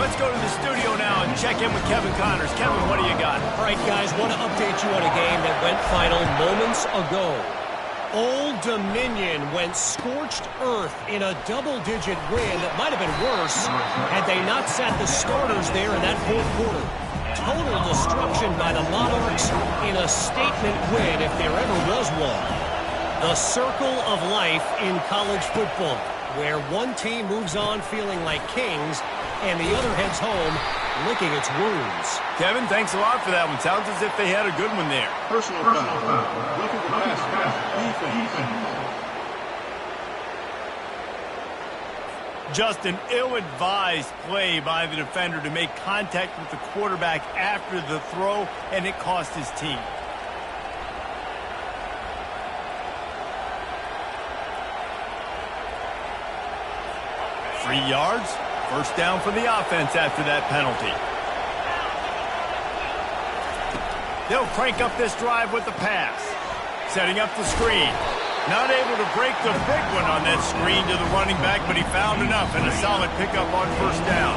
Let's go to the studio now and check in with Kevin Connors. Kevin, what do you got? All right, guys, want to update you on a game that went final moments ago. Old Dominion went scorched earth in a double-digit win that might have been worse had they not sat the starters there in that 4th quarter. Total destruction by the Monarchs in a statement win, if there ever was one. The circle of life in college football, where one team moves on feeling like kings and the other heads home licking its wounds. Kevin, thanks a lot for that one. Sounds as if they had a good one there. Personal foul. Roughing the passer. Defense. Just an ill-advised play by the defender to make contact with the quarterback after the throw, and it cost his team. Three yards, first down for the offense after that penalty. They'll crank up this drive with the pass. Setting up the screen. Not able to break the big one on that screen to the running back, but he found enough and a solid pickup on first down.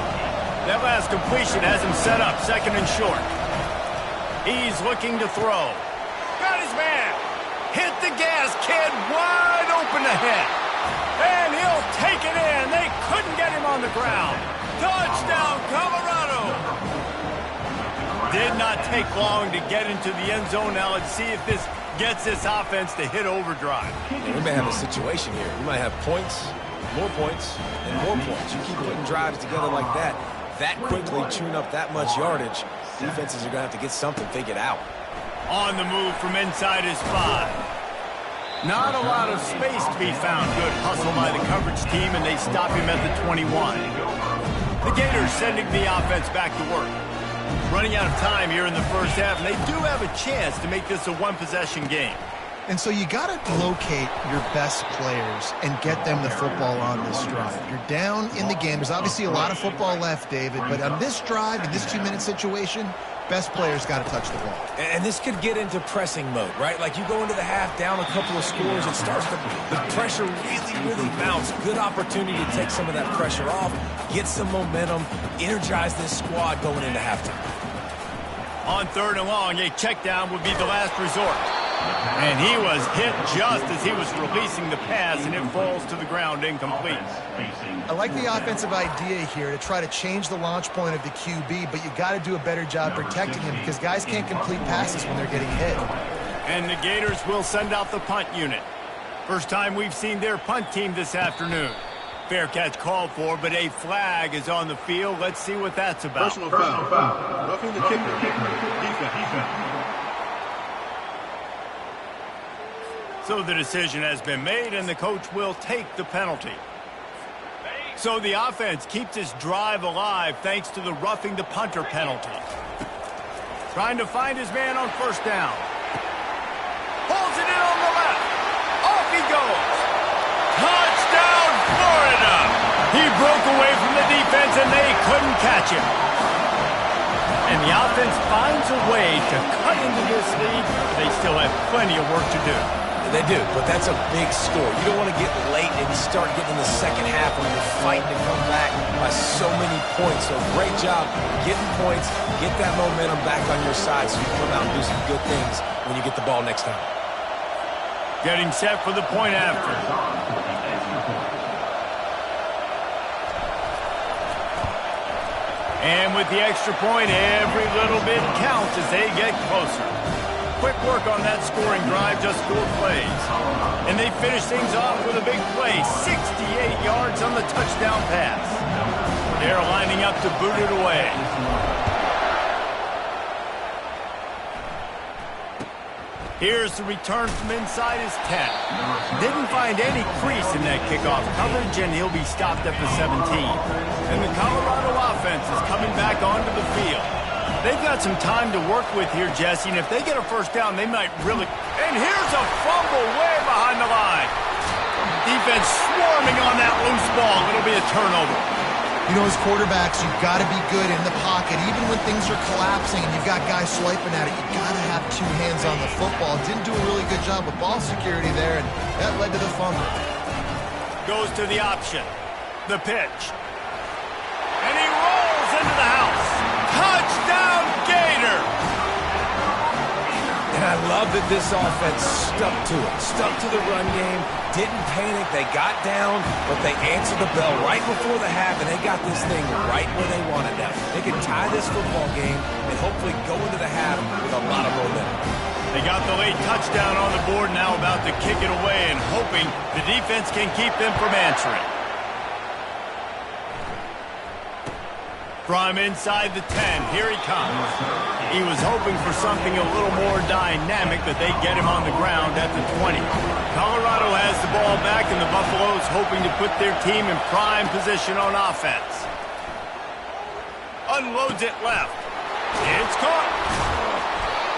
That last completion has him set up, 2nd and short. He's looking to throw. Got his man. Hit the gas, kid, wide open ahead. And he'll take it in. They couldn't get him on the ground. Touchdown, Colorado. Did not take long to get into the end zone. Now let's see if this gets this offense to hit overdrive. We may have a situation here. We might have points, and more points. You keep putting drives together like that quickly, chewing up that much yardage, defenses are going to have to get something figured out. On the move from inside his 5. Not a lot of space to be found. Good hustle by the coverage team, and they stop him at the 21. The Gators sending the offense back to work. Running out of time here in the first half, and they do have a chance to make this a one-possession game. And so you got to locate your best players and get them the football on this drive. You're down in the game. There's obviously a lot of football left, David, but on this drive, in this 2-minute situation, best players got to touch the ball. And this could get into pressing mode, right? Like you go into the half down a couple of scores, it starts to, the pressure really mounts. Good opportunity to take some of that pressure off, get some momentum, energize this squad going into halftime. On 3rd and long, a check down would be the last resort. And he was hit just as he was releasing the pass, and it falls to the ground incomplete. I like the offensive idea here to try to change the launch point of the QB, but you got to do a better job protecting him because guys can't complete passes when they're getting hit. And the Gators will send out the punt unit. First time we've seen their punt team this afternoon. Fair catch called for, but a flag is on the field. Let's see what that's about. Personal foul. Roughing the kicker. Defense. So the decision has been made, and the coach will take the penalty. So the offense keeps this drive alive thanks to the roughing the punter penalty. Trying to find his man on first down. Pulls it in on the left. Off he goes. Touchdown, Florida! He broke away from the defense, and they couldn't catch him. And the offense finds a way to cut into this lead. They still have plenty of work to do. They do, but that's a big score. You don't want to get late and start getting in the second half when you're fighting to come back by so many points. So great job getting points, get that momentum back on your side so you can come out and do some good things when you get the ball next time. Getting set for the point after. And with the extra point, every little bit counts as they get closer. Quick work on that scoring drive, just 4 plays. And they finish things off with a big play, 68 yards on the touchdown pass. They're lining up to boot it away. Here's the return from inside his 10. Didn't find any crease in that kickoff coverage, and he'll be stopped at the 17. And the Colorado offense is coming back onto the field. They've got some time to work with here, Jesse, and if they get a first down, they might really... And here's a fumble way behind the line. Defense swarming on that loose ball. It'll be a turnover. You know, as quarterbacks, you've got to be good in the pocket. Even when things are collapsing and you've got guys swiping at it, you've got to have 2 hands on the football. Didn't do a really good job with ball security there, and that led to the fumble. Goes to the option. The pitch. And he rolls into the house. Touchdown, Gator! And I love that this offense stuck to it. Stuck to the run game, didn't panic, they got down, but they answered the bell right before the half, and they got this thing right where they wanted them. They could tie this football game and hopefully go into the half with a lot of momentum. They got the late touchdown on the board, now about to kick it away and hoping the defense can keep them from answering. From inside the 10, here he comes. He was hoping for something a little more dynamic, but they get him on the ground at the 20. Colorado has the ball back, and the Buffaloes hoping to put their team in prime position on offense. Unloads it left. It's caught.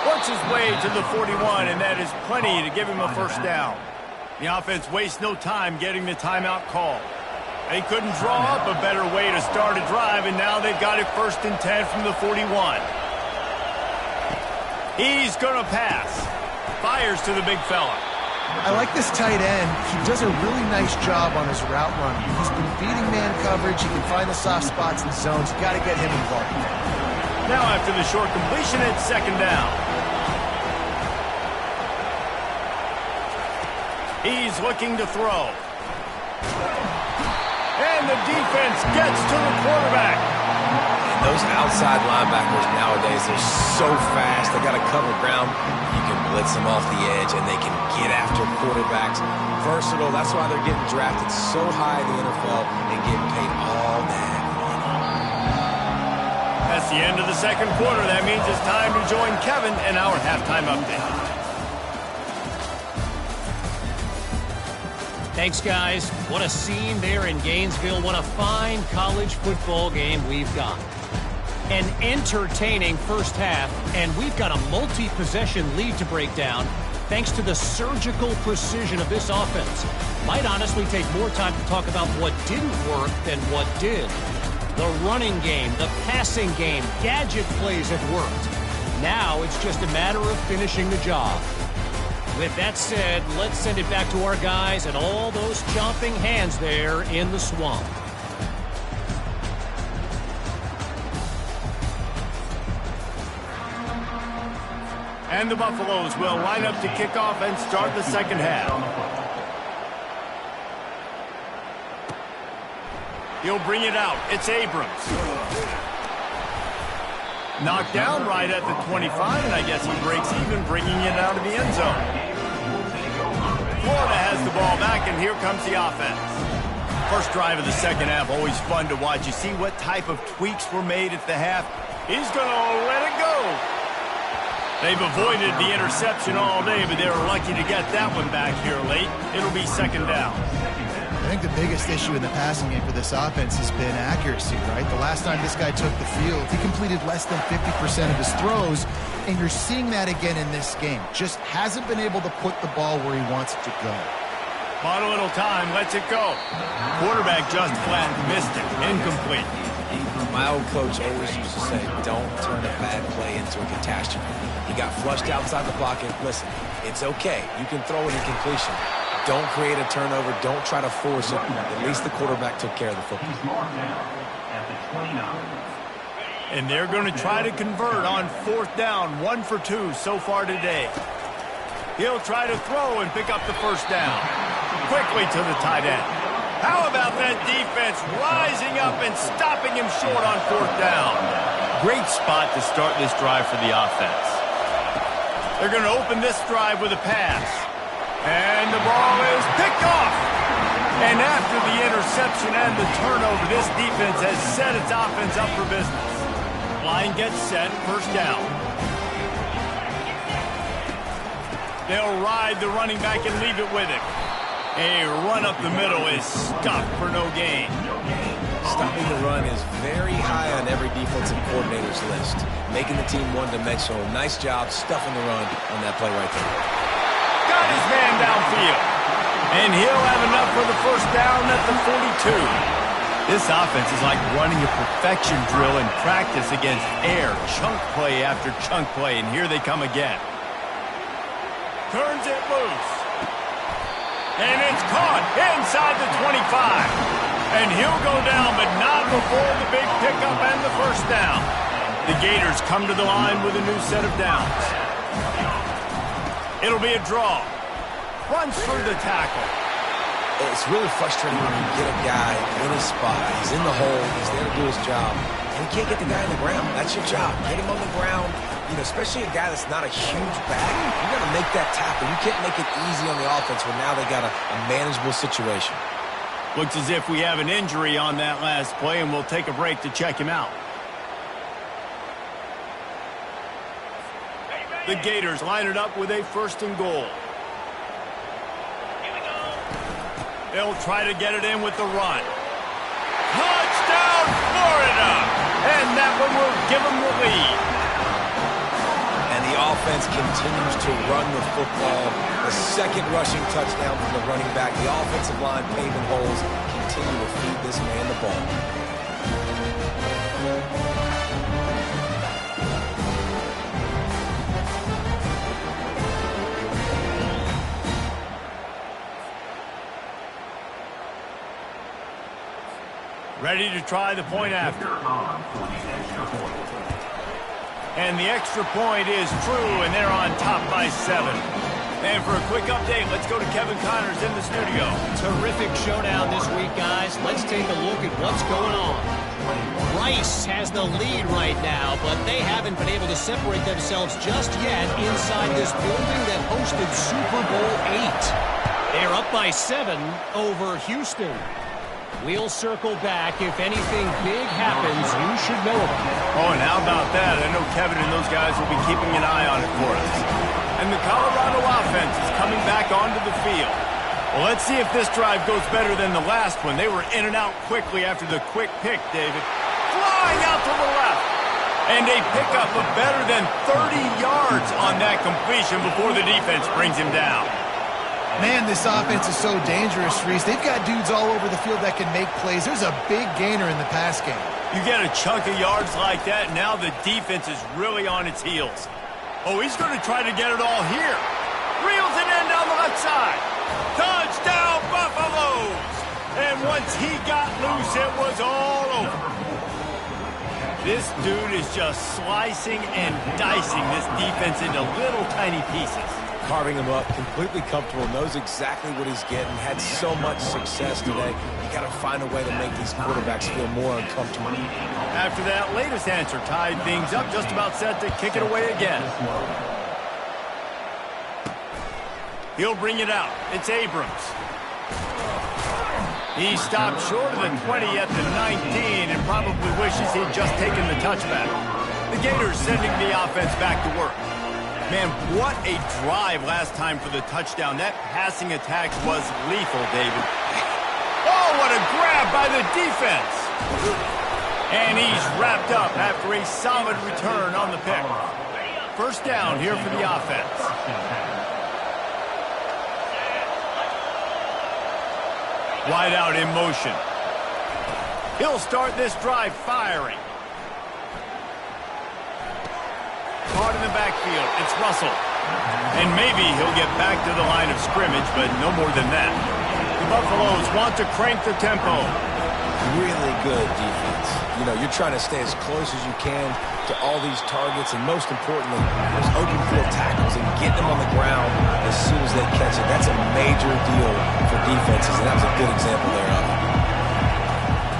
Works his way to the 41, and that is plenty to give him a first down. The offense wastes no time getting the timeout call. They couldn't draw up a better way to start a drive, and now they've got it 1st and 10 from the 41. He's going to pass. Fires to the big fella. I like this tight end. He does a really nice job on his route run. He's been beating man coverage. He can find the soft spots in the zones. You got to get him involved. Now after the short completion, it's 2nd down. He's looking to throw. And the defense gets to the quarterback. And those outside linebackers nowadays, they're so fast. They got to cover ground. You can blitz them off the edge, and they can get after quarterbacks. Versatile. That's why they're getting drafted so high in the NFL and getting paid all that money. That's the end of the 2nd quarter. That means it's time to join Kevin in our halftime update. Thanks, guys. What a scene there in Gainesville. What a fine college football game we've got. An entertaining first half, and we've got a multi-possession lead to break down thanks to the surgical precision of this offense. Might honestly take more time to talk about what didn't work than what did. The running game, the passing game, gadget plays have worked. Now it's just a matter of finishing the job. With that said, let's send it back to our guys and all those chomping hands there in the swamp. And the Buffaloes will line up to kick off and start the 2nd half. He'll bring it out. It's Abrams. Knocked down right at the 25, and I guess he breaks even, bringing it out of the end zone. Florida has the ball back, and here comes the offense. First drive of the 2nd half, always fun to watch. You see what type of tweaks were made at the half. He's going to let it go. They've avoided the interception all day, but they were lucky to get that one back here late. It'll be 2nd down. I think the biggest issue in the passing game for this offense has been accuracy, right? The last time this guy took the field, he completed less than 50% of his throws, and you're seeing that again in this game. Just hasn't been able to put the ball where he wants it to go. Bought a little time, lets it go. Quarterback just flat missed it. Incomplete. My old coach always used to say, don't turn a bad play into a catastrophe. He got flushed outside the pocket. Listen, it's okay. You can throw it in completion. Don't create a turnover. Don't try to force it. At least the quarterback took care of the football. And they're going to try to convert on 4th down. 1 for 2 so far today. He'll try to throw and pick up the first down. Quickly to the tight end. How about that defense rising up and stopping him short on 4th down? Great spot to start this drive for the offense. They're going to open this drive with a pass. And the ball is picked off. And after the interception and the turnover, this defense has set its offense up for business. Line gets set, first down. They'll ride the running back and leave it with him. A run up the middle is stopped for no gain. Stopping the run is very high on every defensive coordinator's list. Making the team one-dimensional. Nice job stuffing the run on that play right there. Got his man downfield. And he'll have enough for the first down at the 42. This offense is like running a perfection drill in practice against air. Chunk play after chunk play, and here they come again. Turns it loose. And it's caught inside the 25. And he'll go down, but not before the big pickup and the first down. The Gators come to the line with a new set of downs. It'll be a draw. Runs through the tackle. It's really frustrating when you get a guy in his spot. He's in the hole. He's there to do his job. And you can't get the guy on the ground. That's your job. Get him on the ground. You know, especially a guy that's not a huge back. You got to make that tackle. You can't make it easy on the offense when now they got a manageable situation. Looks as if we have an injury on that last play, and we'll take a break to check him out. The Gators line it up with a 1st and goal. They'll try to get it in with the run. Touchdown, Florida! And that one will give them the lead. And the offense continues to run the football. The 2nd rushing touchdown from the running back. The offensive line paving holes. Continue to feed this man the ball. Ready to try the point after. And the extra point is true, and they're on top by 7. And for a quick update, let's go to Kevin Connors in the studio. Terrific showdown this week, guys. Let's take a look at what's going on. Rice has the lead right now, but they haven't been able to separate themselves just yet inside this building that hosted Super Bowl 8. They're up by 7 over Houston. We'll circle back. If anything big happens, you should know about it. Oh, and how about that? I know Kevin and those guys will be keeping an eye on it for us. And the Colorado offense is coming back onto the field. Well, let's see if this drive goes better than the last one. They were in and out quickly after the quick pick, David. Flying out to the left. And a pickup of better than 30 yards on that completion before the defense brings him down. Man, this offense is so dangerous, Reese. They've got dudes all over the field that can make plays. There's a big gainer in the pass game. You get a chunk of yards like that, now the defense is really on its heels. Oh, he's going to try to get it all here. Reels it in down the left side. Touchdown, Buffaloes! And once he got loose, it was all over. This dude is just slicing and dicing this defense into little tiny pieces. Carving him up, completely comfortable, knows exactly what he's getting, had so much success today. You got to find a way to make these quarterbacks feel more uncomfortable. After that latest answer tied things up, just about set to kick it away again. He'll bring it out. It's Abrams. He stopped short of the 20 at the 19 and probably wishes he'd just taken the touchback. The Gators sending the offense back to work. Man, what a drive last time for the touchdown. That passing attack was lethal, David. what a grab by the defense. And he's wrapped up after a solid return on the pick. First down here for the offense. Wide out in motion. He'll start this drive firing. Caught in the backfield. It's Russell. And maybe he'll get back to the line of scrimmage, but no more than that. The Buffaloes want to crank the tempo. Really good defense. You know, you're trying to stay as close as you can to all these targets, and most importantly, those open field tackles and getting them on the ground as soon as they catch it. That's a major deal for defenses, and that was a good example there of it.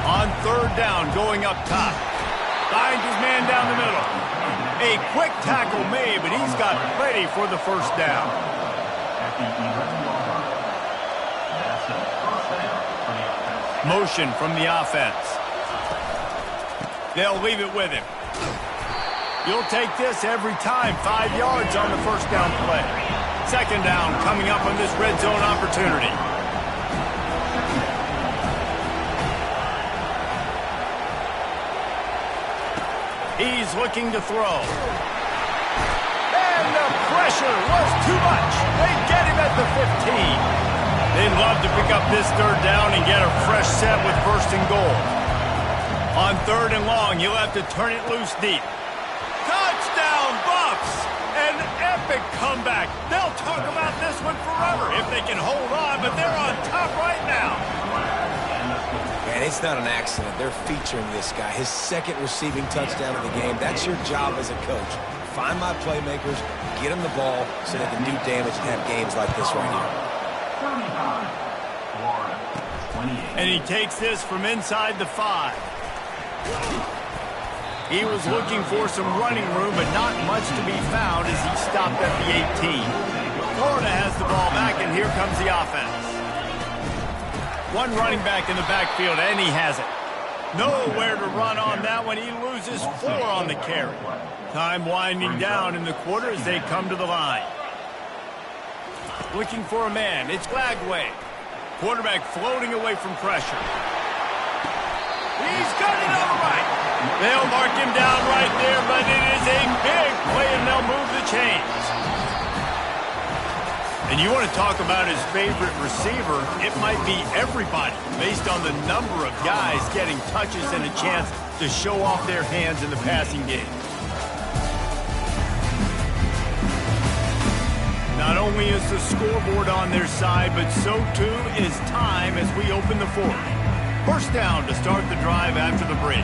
On third down, going up top. Finds his man down the middle. A quick tackle made, but he's got plenty for the first down. Motion from the offense. They'll leave it with him. You'll take this every time. 5 yards on the first down play. Second down coming up on this red zone opportunity. He's looking to throw. And the pressure was too much. They get him at the 15. They'd love to pick up this third down and get a fresh set with first and goal. On third and long, you'll have to turn it loose deep. Touchdown, Buffs! An epic comeback. They'll talk about this one forever if they can hold on, but they're on top right now. And it's not an accident. They're featuring this guy. His second receiving touchdown of the game. That's your job as a coach. Find my playmakers, get them the ball so they can do damage and have games like this right here. And he takes this from inside the 5. He was looking for some running room, but not much to be found as he stopped at the 18. Florida has the ball back, and here comes the offense. One running back in the backfield, and he has it. Nowhere to run on that one. He loses 4 on the carry. Time winding down in the quarter as they come to the line. Looking for a man. It's Glagway. Quarterback floating away from pressure. He's got it on the right. They'll mark him down right there, but it is a big play, and they'll move the chains. And you want to talk about his favorite receiver, it might be everybody, based on the number of guys getting touches and a chance to show off their hands in the passing game. Not only is the scoreboard on their side, but so too is time as we open the fourth. First down to start the drive after the break.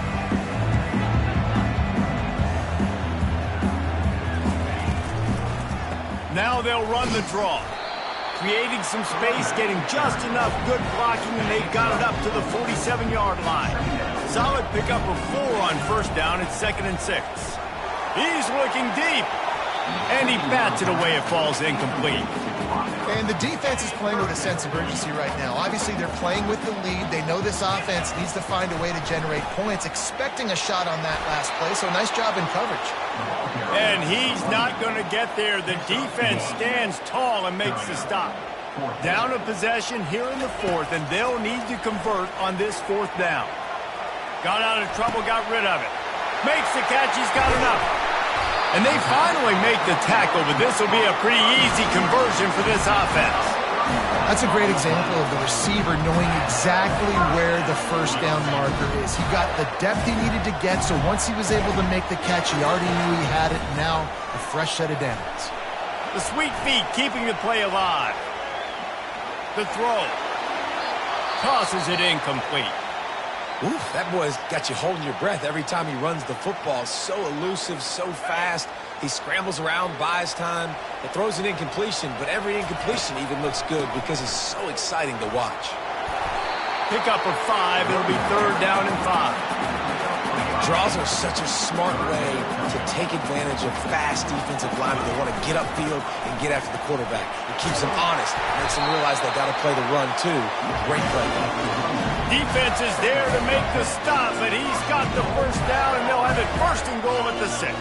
Now they'll run the draw. Creating some space, getting just enough good blocking, and they've got it up to the 47-yard line. Solid pickup of 4 on first down. It's 2nd and 6. He's looking deep. And he bats it away. It falls incomplete. And the defense is playing with a sense of urgency right now. Obviously, they're playing with the lead. They know this offense needs to find a way to generate points, expecting a shot on that last play. So nice job in coverage. And he's not going to get there. The defense stands tall and makes the stop. Down a possession here in the fourth, and they'll need to convert on this fourth down. Got out of trouble, got rid of it. Makes the catch, he's got enough. And they finally make the tackle, but this will be a pretty easy conversion for this offense. That's a great example of the receiver knowing exactly where the first down marker is. He got the depth he needed to get, so once he was able to make the catch, he already knew he had it, and now a fresh set of downs. The sweet feet keeping the play alive. The throw. Tosses it incomplete. Oof, that boy's got you holding your breath every time he runs the football. So elusive, so fast. He scrambles around, buys time. It throws an incompletion, but every incompletion even looks good because it's so exciting to watch. Pick up of 5. It'll be 3rd down and 5. Draws are such a smart way to take advantage of fast defensive linemen. They want to get upfield and get after the quarterback. It keeps them honest. Makes them realize they got to play the run, too. Great play. Defense is there to make the stop, but he's got the first down, and they'll have it 1st and goal at the 6.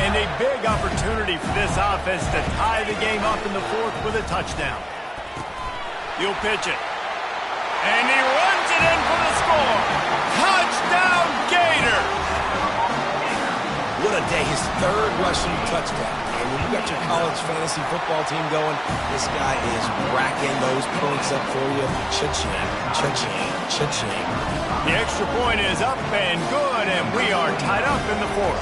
And a big opportunity for this offense to tie the game up in the 4th with a touchdown. He'll pitch it. And he runs it in for the score. Touchdown, Gator. What a day. His third rushing touchdown. And when you got your college fantasy football team going, this guy is racking those points up for you. Cha-ching, cha-ching, cha-ching. The extra point is up and good, and we are tied up in the fourth.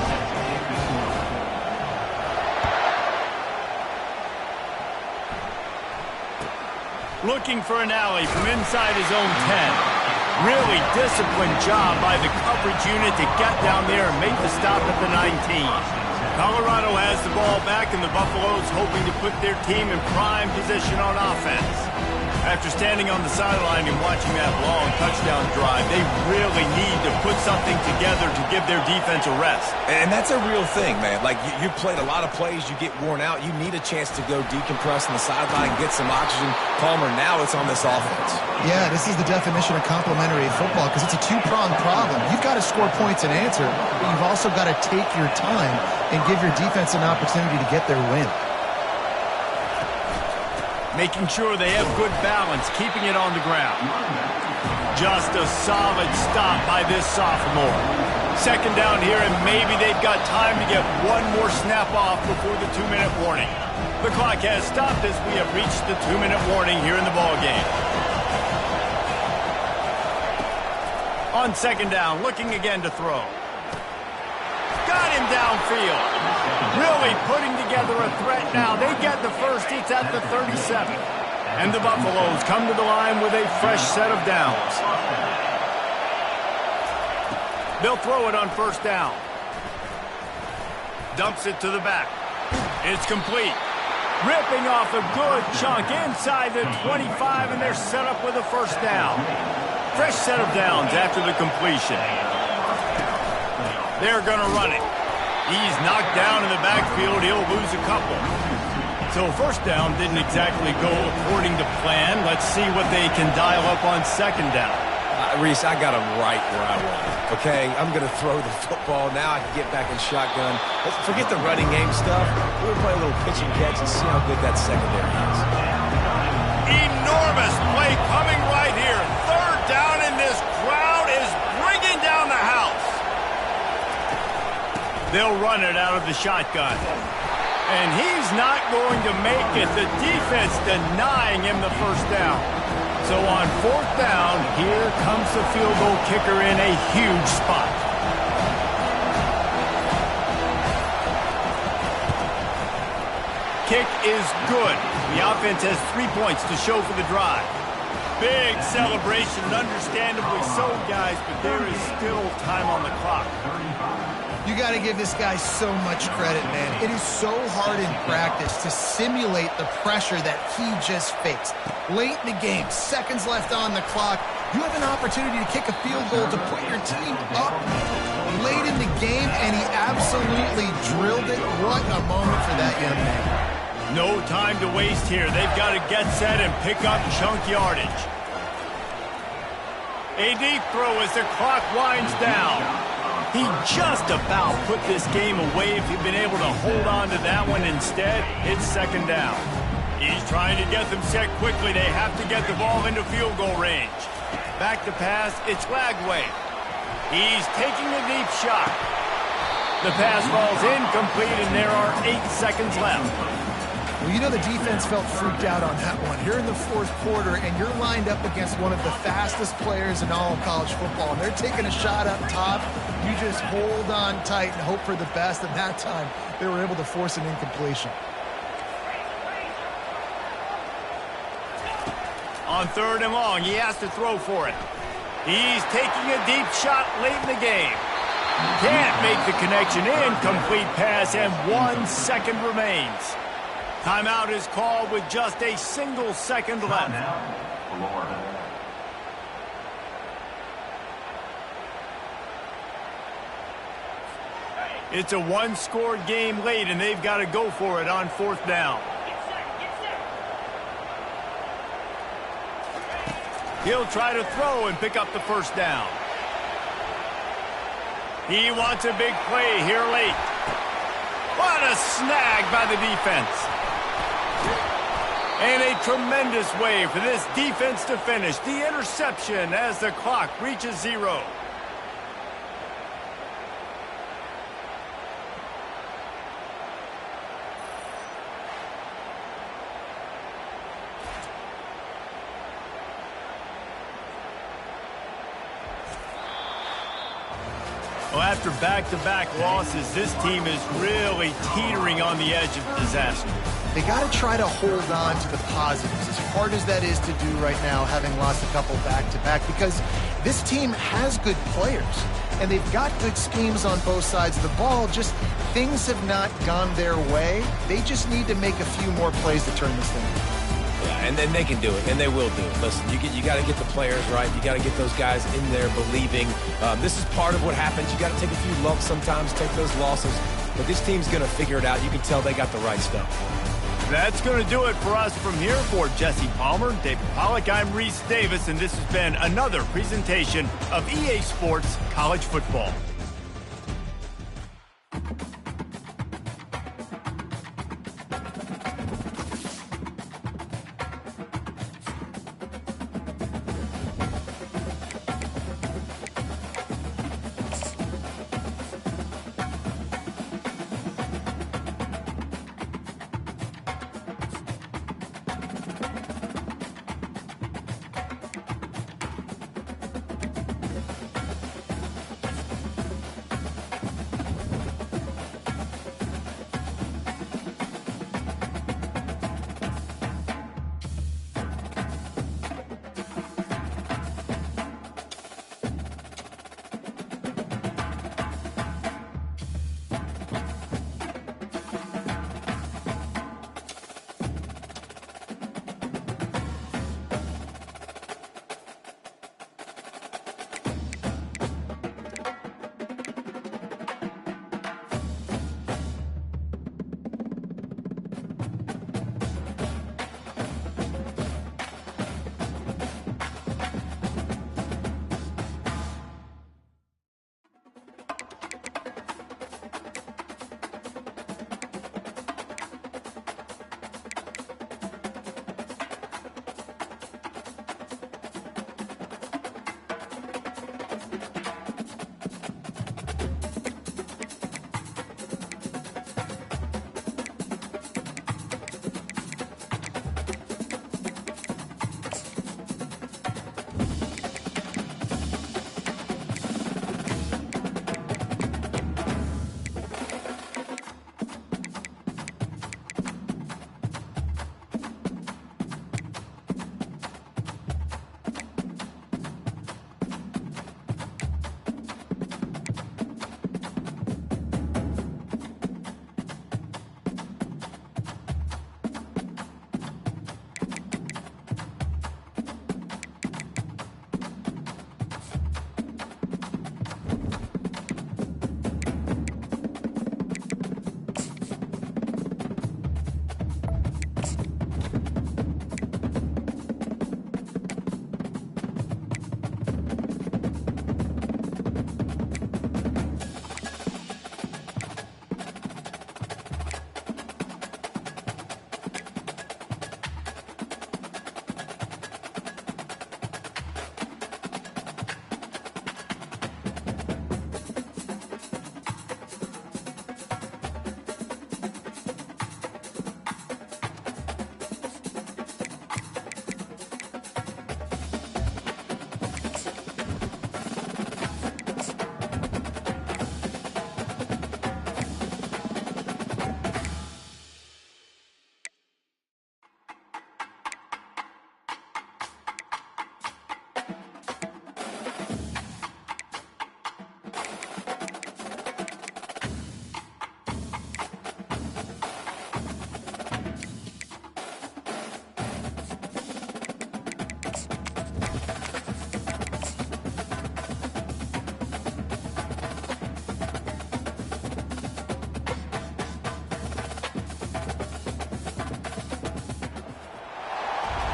Looking for an alley from inside his own 10. Really disciplined job by the coverage unit to get down there and make the stop at the 19. Colorado has the ball back, and the Buffaloes hoping to put their team in prime position on offense. After standing on the sideline and watching that long touchdown drive, they really need to put something together to give their defense a rest. And that's a real thing, man. Like, you played a lot of plays, you get worn out, you need a chance to go decompress on the sideline, get some oxygen. Palmer, now it's on this offense. Yeah, this is the definition of complementary football because it's a two-pronged problem. You've got to score points and answer, but you've also got to take your time and give your defense an opportunity to get their win. Making sure they have good balance, keeping it on the ground. Just a solid stop by this sophomore. Second down here, and maybe they've got time to get one more snap off before the 2-minute warning. The clock has stopped as we have reached the 2-minute warning here in the ballgame. On second down, looking again to throw. Got him downfield. Really putting together a threat now. They get the first. It's at the 37. And the Buffaloes come to the line with a fresh set of downs. They'll throw it on first down. Dumps it to the back. It's complete. Ripping off a good chunk inside the 25, and they're set up with a first down. Fresh set of downs after the completion. They're going to run it. He's knocked down in the backfield. He'll lose a couple. So first down didn't exactly go according to plan. Let's see what they can dial up on second down. Reese, I got him right where I want him. Okay, I'm going to throw the football. Now I can get back in shotgun. Let's forget the running game stuff. We'll play a little pitch and catch and see how good that secondary is. Enormous play coming right here. Third down, and this crowd is bringing down the house. They'll run it out of the shotgun. And he's not going to make it. The defense denying him the first down. So on fourth down, here comes the field goal kicker in a huge spot. Kick is good. The offense has 3 points to show for the drive. Big celebration, understandably so, guys, but there is still time on the clock. You got to give this guy so much credit, man. It is so hard in practice to simulate the pressure that he just faced. Late in the game, seconds left on the clock, you have an opportunity to kick a field goal to put your team up late in the game, and he absolutely drilled it. What a moment for that young man. No time to waste here. They've got to get set and pick up chunk yardage. A deep throw as the clock winds down. He just about put this game away if he'd been able to hold on to that one. Instead, it's second down. He's trying to get them set quickly. They have to get the ball into field goal range. Back to pass, it's Lagway. He's taking a deep shot. The pass falls incomplete, and there are 8 seconds left. Well, you know the defense felt freaked out on that one. You're in the fourth quarter, and you're lined up against one of the fastest players in all of college football, and they're taking a shot up top. You just hold on tight and hope for the best, and that time they were able to force an incompletion. On third and long, he has to throw for it. He's taking a deep shot late in the game. Can't make the connection. Incomplete pass, and 1 second remains. Timeout is called with just a single second left. It's a one-scored game late, and they've got to go for it on fourth down. He'll try to throw and pick up the first down. He wants a big play here late. What a snag by the defense. And a tremendous way for this defense to finish. The interception as the clock reaches 0. Well, after back-to-back losses, this team is really teetering on the edge of disaster. They got to try to hold on to the positives, as hard as that is to do right now, having lost a couple back-to-back, because this team has good players, and they've got good schemes on both sides of the ball, just things have not gone their way. They just need to make a few more plays to turn this thing around. Yeah, and then they can do it, and they will do it. Listen, you got to get the players right. You got to get those guys in there believing. This is part of what happens. You got to take a few lumps sometimes, take those losses. But this team's going to figure it out. You can tell they got the right stuff. That's going to do it for us from here. For Jesse Palmer, David Pollack, I'm Reese Davis, and this has been another presentation of EA Sports College Football.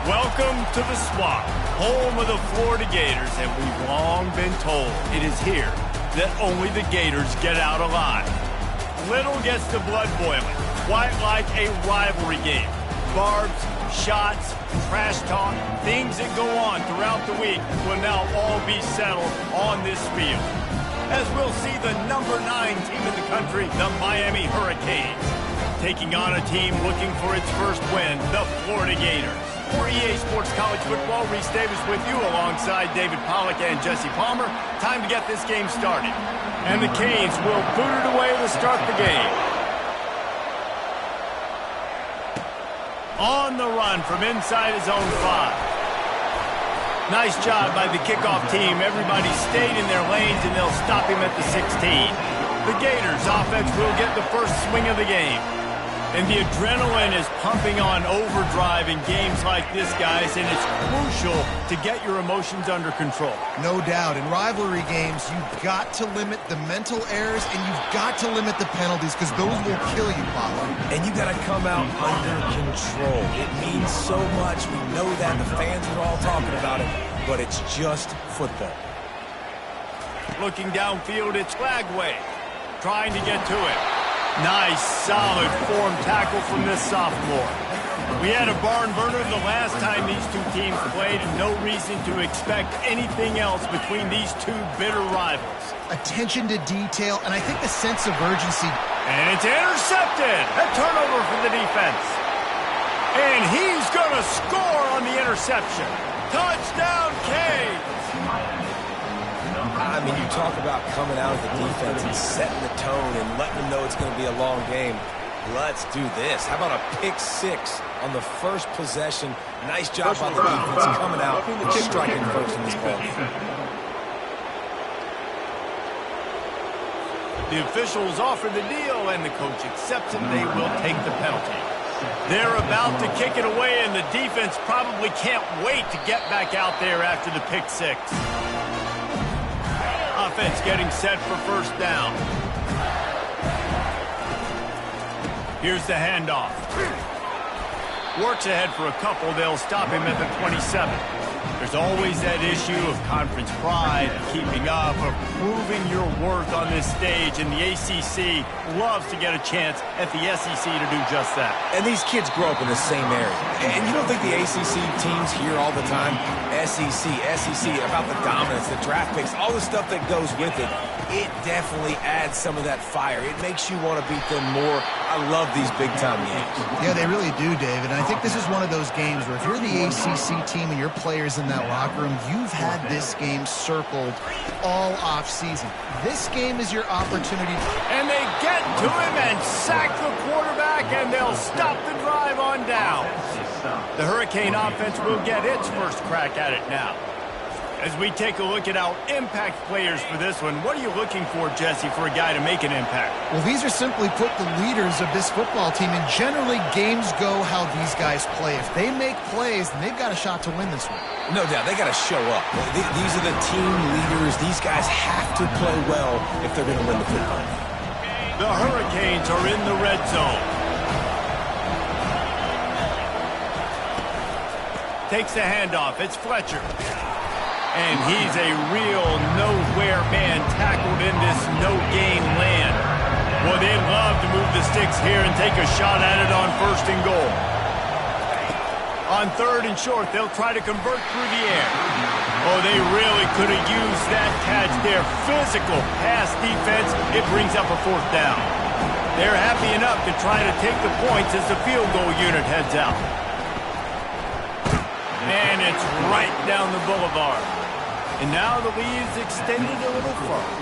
Welcome to the Swamp, home of the Florida Gators, and we've long been told it is here that only the Gators get out alive. Little gets the blood boiling, quite like a rivalry game. barbs, shots, trash talk, things that go on throughout the week will now all be settled on this field. As we'll see the number 9 team in the country, the Miami Hurricanes, taking on a team looking for its first win, the Florida Gators. For EA Sports College Football, Reese Davis with you alongside David Pollack and Jesse Palmer. Time to get this game started. And the Canes will boot it away to start the game. On the run from inside his own 5. Nice job by the kickoff team. Everybody stayed in their lanes, and they'll stop him at the 16. The Gators offense will get the first swing of the game. And the adrenaline is pumping on overdrive in games like this, guys, and it's crucial to get your emotions under control. No doubt. In rivalry games, you've got to limit the mental errors, and you've got to limit the penalties, because those will kill you, Paulo. And you got to come out under control. It means so much. We know that. The fans are all talking about it, but it's just football. Looking downfield, it's Flagway trying to get to it. Nice, solid form tackle from this sophomore. We had a barn burner the last time these two teams played, and no reason to expect anything else between these two bitter rivals. Attention to detail, and I think the sense of urgency. And it's intercepted. A turnover for the defense. And he's going to score on the interception. Touchdown, Canes! I mean, you talk about coming out of the defense and setting the tone and letting them know it's going to be a long game. Let's do this. How about a pick 6 on the first possession? Nice job by the defense coming out and striking first in this ball game. The officials offer the deal, and the coach accepts it. They will take the penalty. They're about to kick it away, and the defense probably can't wait to get back out there after the pick 6. Offense getting set for first down. Here's the handoff. Works ahead for a couple. They'll stop him at the 27. There's always that issue of conference pride, keeping up, of proving your worth on this stage, and the ACC loves to get a chance at the SEC to do just that. And these kids grow up in the same area. And you don't think the ACC teams hear all the time, SEC, about the dominance, the draft picks, all the stuff that goes with it. It definitely adds some of that fire. It makes you want to beat them more. I love these big-time games. Yeah, they really do, David. And I think this is one of those games where if you're the ACC team and your players in that locker room, you've had this game circled all off-season. This game is your opportunity. And they get to him and sack the quarterback, and they'll stop the drive on down. The Hurricane offense will get its first crack at it now. As we take a look at our impact players for this one, what are you looking for, Jesse, for a guy to make an impact? Well, these are simply put the leaders of this football team, and generally games go how these guys play. If they make plays, then they've got a shot to win this one. No doubt, they got to show up. These are the team leaders. These guys have to play well if they're going to win the football. The Hurricanes are in the red zone. Takes the handoff. It's Fletcher. And he's a real nowhere man tackled in this no-gain land. Well, they'd love to move the sticks here and take a shot at it on 1st and goal. On 3rd and short, they'll try to convert through the air. Oh, they really could have used that catch there. Physical pass defense. It brings up a 4th down. They're happy enough to try to take the points as the field goal unit heads out. And it's right down the boulevard. And now the lead is extended a little further.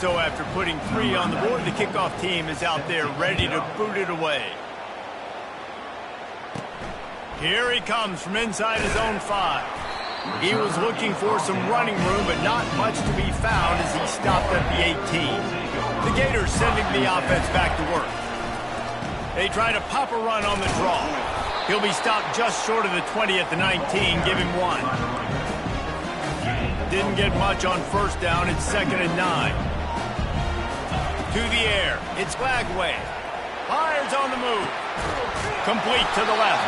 So after putting 3 on the board, the kickoff team is out there ready to boot it away. Here he comes from inside his own 5. He was looking for some running room, but not much to be found as he stopped at the 18. The Gators sending the offense back to work. They try to pop a run on the draw. He'll be stopped just short of the 20 at the 19. Give him 1. Didn't get much on 1st down. It's 2nd and 9. To the air. It's Flagway. Fires on the move. Complete to the left.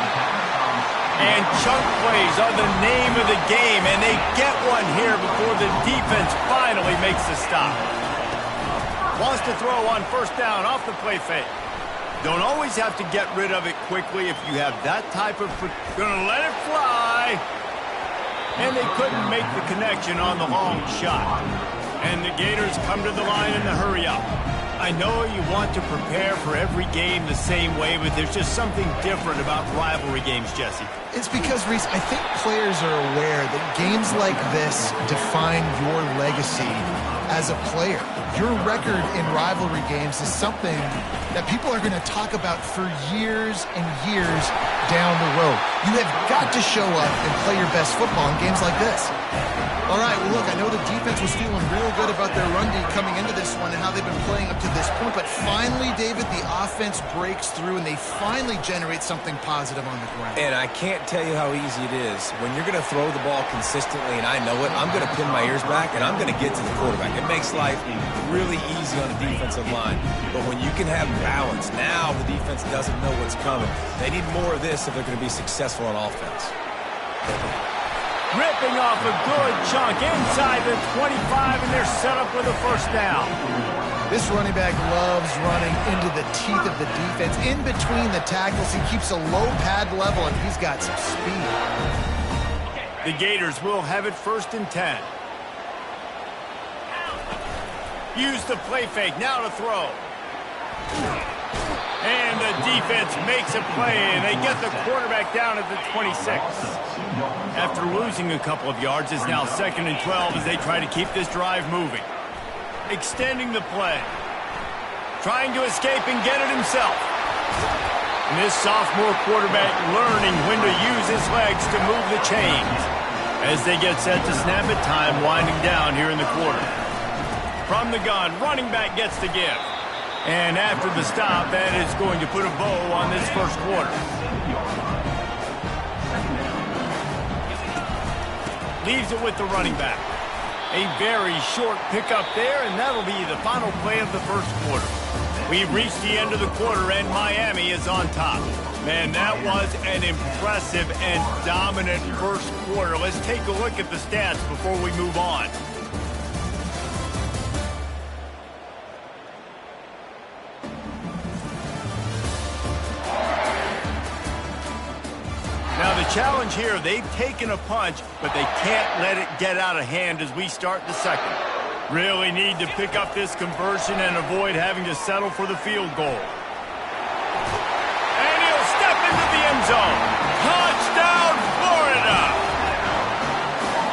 And chunk plays are the name of the game, and they get one here before the defense finally makes the stop. Wants to throw on first down off the play fake. Don't always have to get rid of it quickly if you have that type of... Gonna let it fly. And they couldn't make the connection on the long shot. And the Gators come to the line in the hurry up. I know you want to prepare for every game the same way, but there's just something different about rivalry games, Jesse. It's because, Reese, I think players are aware that games like this define your legacy as a player. Your record in rivalry games is something that people are going to talk about for years and years down the road. You have got to show up and play your best football in games like this. All right, well, look, I know the defense was feeling real good about their run D coming into this one and how they've been playing up to this point, but finally, David, the offense breaks through and they finally generate something positive on the ground. And I can't tell you how easy it is. When you're going to throw the ball consistently, and I know it, I'm going to pin my ears back and I'm going to get to the quarterback. It makes life really easy on the defensive line. But when you can have balance, now the defense doesn't know what's coming. They need more of this if they're going to be successful on offense. Ripping off a good chunk inside the 25, and they're set up with a first down. This running back loves running into the teeth of the defense. In between the tackles, he keeps a low pad level, and he's got some speed. The Gators will have it 1st and 10. Use the play fake, now to throw. And the defense makes a play, and they get the quarterback down at the 26. After losing a couple of yards, it's now 2nd and 12 as they try to keep this drive moving. Extending the play. Trying to escape and get it himself. And this sophomore quarterback learning when to use his legs to move the chains. As they get set to snap it, time winding down here in the quarter. From the gun, running back gets the give. And after the stop, that is going to put a bow on this first quarter. Leaves it with the running back. A very short pickup there, and that'll be the final play of the first quarter. We've reached the end of the quarter, and Miami is on top. Man, that was an impressive and dominant first quarter. Let's take a look at the stats before we move on. Now the challenge here, they've taken a punch, but they can't let it get out of hand as we start the second. Really need to pick up this conversion and avoid having to settle for the field goal. And he'll step into the end zone. Touchdown, Florida!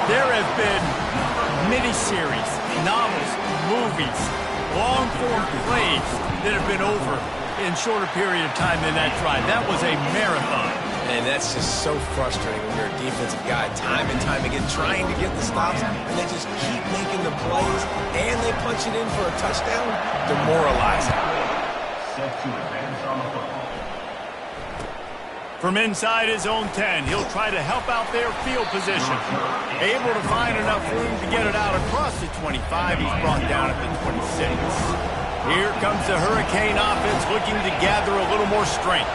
There have been miniseries, novels, movies, long-form plays that have been over in shorter period of time than that drive. That was a marathon. And that's just so frustrating when you're a defensive guy, time and time again, trying to get the stops, and they just keep making the plays, and they punch it in for a touchdown. Demoralizing. From inside his own 10, he'll try to help out their field position. Able to find enough room to get it out across the 25. He's brought down at the 26. Here comes the Hurricane offense looking to gather a little more strength.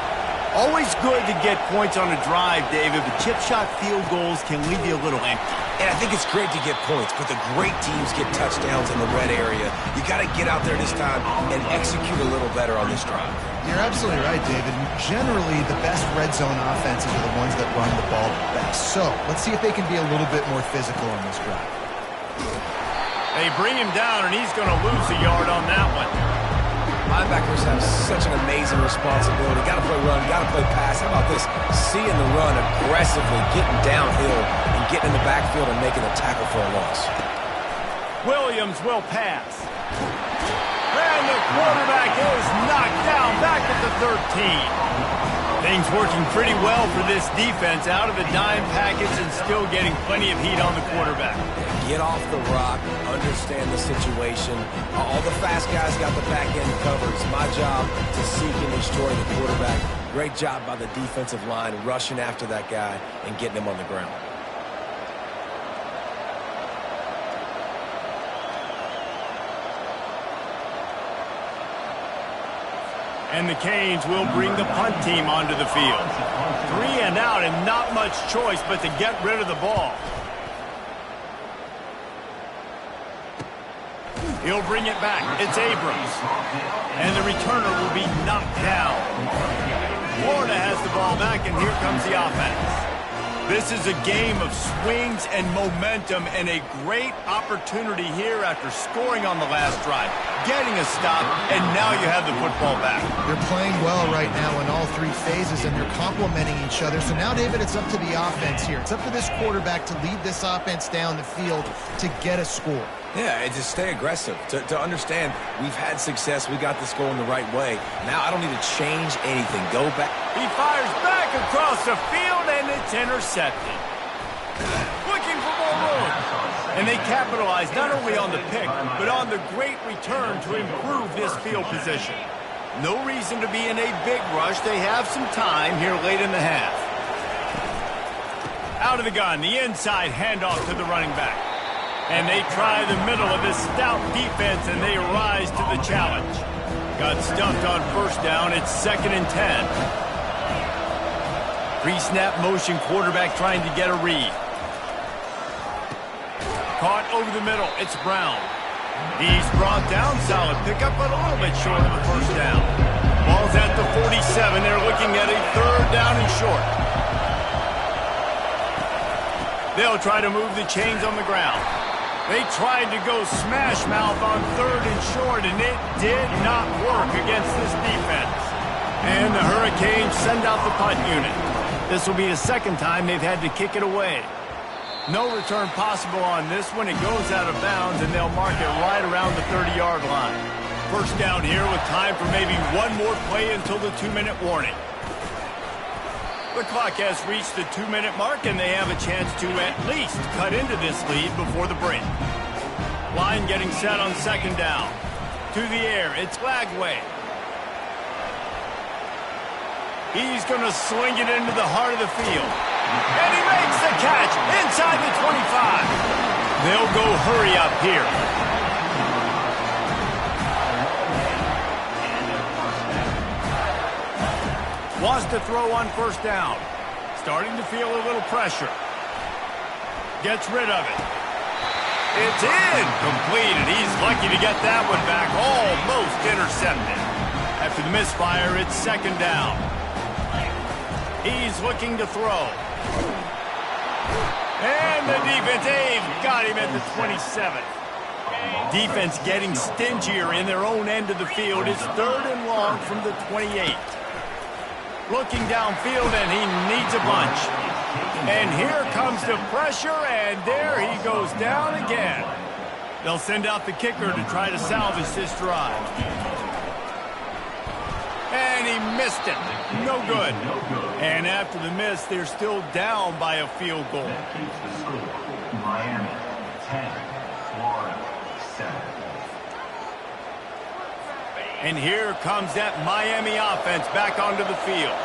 Always good to get points on a drive, David, but chip shot field goals can leave you a little empty. And I think it's great to get points, but the great teams get touchdowns in the red area. You got to get out there this time and execute a little better on this drive. You're absolutely right, David. Generally, the best red zone offenses are the ones that run the ball best. So, let's see if they can be a little bit more physical on this drive. They bring him down, and he's going to lose a yard on that one. Linebackers have such an amazing responsibility. Got to play run, got to play pass. How about this? Seeing the run aggressively, getting downhill, and getting in the backfield and making a tackle for a loss. Williams will pass. And the quarterback is knocked down back at the 13. Things working pretty well for this defense, out of the dime package and still getting plenty of heat on the quarterback. Get off the rock, understand the situation. All the fast guys got the back end covered. It's my job to seek and destroy the quarterback. Great job by the defensive line rushing after that guy and getting him on the ground. And the Canes will bring the punt team onto the field. 3 and out and not much choice but to get rid of the ball. He'll bring it back. It's Abrams. And the returner will be knocked down. Florida has the ball back, and here comes the offense. This is a game of swings and momentum, and a great opportunity here after scoring on the last drive, getting a stop, and now you have the football back. They're playing well right now in all three phases, and they're complementing each other. So now, David, it's up to the offense here. It's up to this quarterback to lead this offense down the field to get a score. Yeah, and just stay aggressive. To understand we've had success, we got this going the right way. Now I don't need to change anything. Go back. He fires back across the field, and it's intercepted. Looking for more room. And they capitalize not only on the pick, but on the great return to improve this field position. No reason to be in a big rush. They have some time here late in the half. Out of the gun, the inside handoff to the running back. And they try the middle of this stout defense, and they rise to the challenge. Got stumped on first down. It's 2nd and 10. Pre-snap motion quarterback trying to get a read. Caught over the middle. It's Brown. He's brought down. Solid pickup, but a little bit short of the first down. Ball's at the 47. They're looking at a 3rd down and short. They'll try to move the chains on the ground. They tried to go smash mouth on 3rd and short, and it did not work against this defense. And the Hurricanes send out the punt unit. This will be the 2nd time they've had to kick it away. No return possible on this one. It goes out of bounds, and they'll mark it right around the 30-yard line. First down here with time for maybe one more play until the 2-minute warning. The clock has reached the 2-minute mark, and they have a chance to at least cut into this lead before the break. Line getting set on 2nd down. To the air, it's Lagway. He's going to sling it into the heart of the field. And he makes the catch inside the 25. They'll go hurry up here. Wants to throw on first down. Starting to feel a little pressure. Gets rid of it. It's incomplete, and he's lucky to get that one back. Almost intercepted. After the misfire, it's 2nd down. He's looking to throw. And the defense, they've got him at the 27. Defense getting stingier in their own end of the field. It's 3rd and long from the 28. Looking downfield, and he needs a bunch. And here comes the pressure, and there he goes down again. They'll send out the kicker to try to salvage this drive. And he missed it. No good. And after the miss, they're still down by a field goal. Miami, 10, Florida, 7. And here comes that Miami offense back onto the field.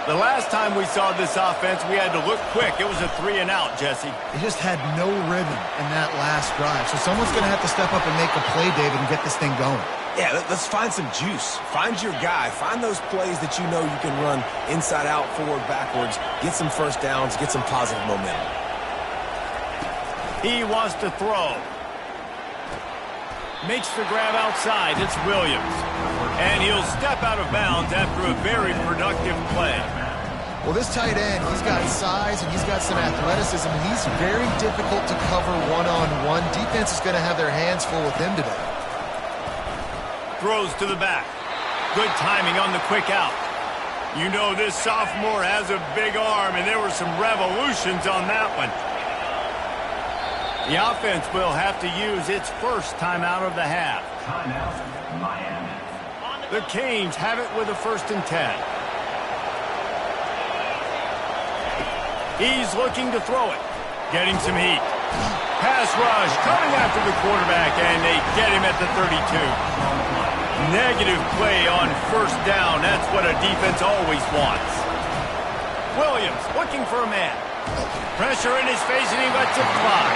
The last time we saw this offense, we had to look quick. It was a 3-and-out, Jesse. They just had no rhythm in that last drive. So someone's going to have to step up and make a play, David, and get this thing going. Yeah, let's find some juice. Find your guy. Find those plays that you know you can run inside out, forward, backwards. Get some first downs. Get some positive momentum. He wants to throw. Makes the grab outside. It's Williams. And he'll step out of bounds after a very productive play. Well, this tight end, he's got size and he's got some athleticism, and he's very difficult to cover one-on-one. Defense is going to have their hands full with him today. Throws to the back. Good timing on the quick out. You know this sophomore has a big arm, and there were some revolutions on that one. The offense will have to use its first timeout of the half. Timeout, Miami. The Canes have it with a 1st and 10. He's looking to throw it. Getting some heat. Pass rush coming after the quarterback, and they get him at the 32. Negative play on first down. That's what a defense always wants. Williams looking for a man. Pressure in his face, and he lets it fly.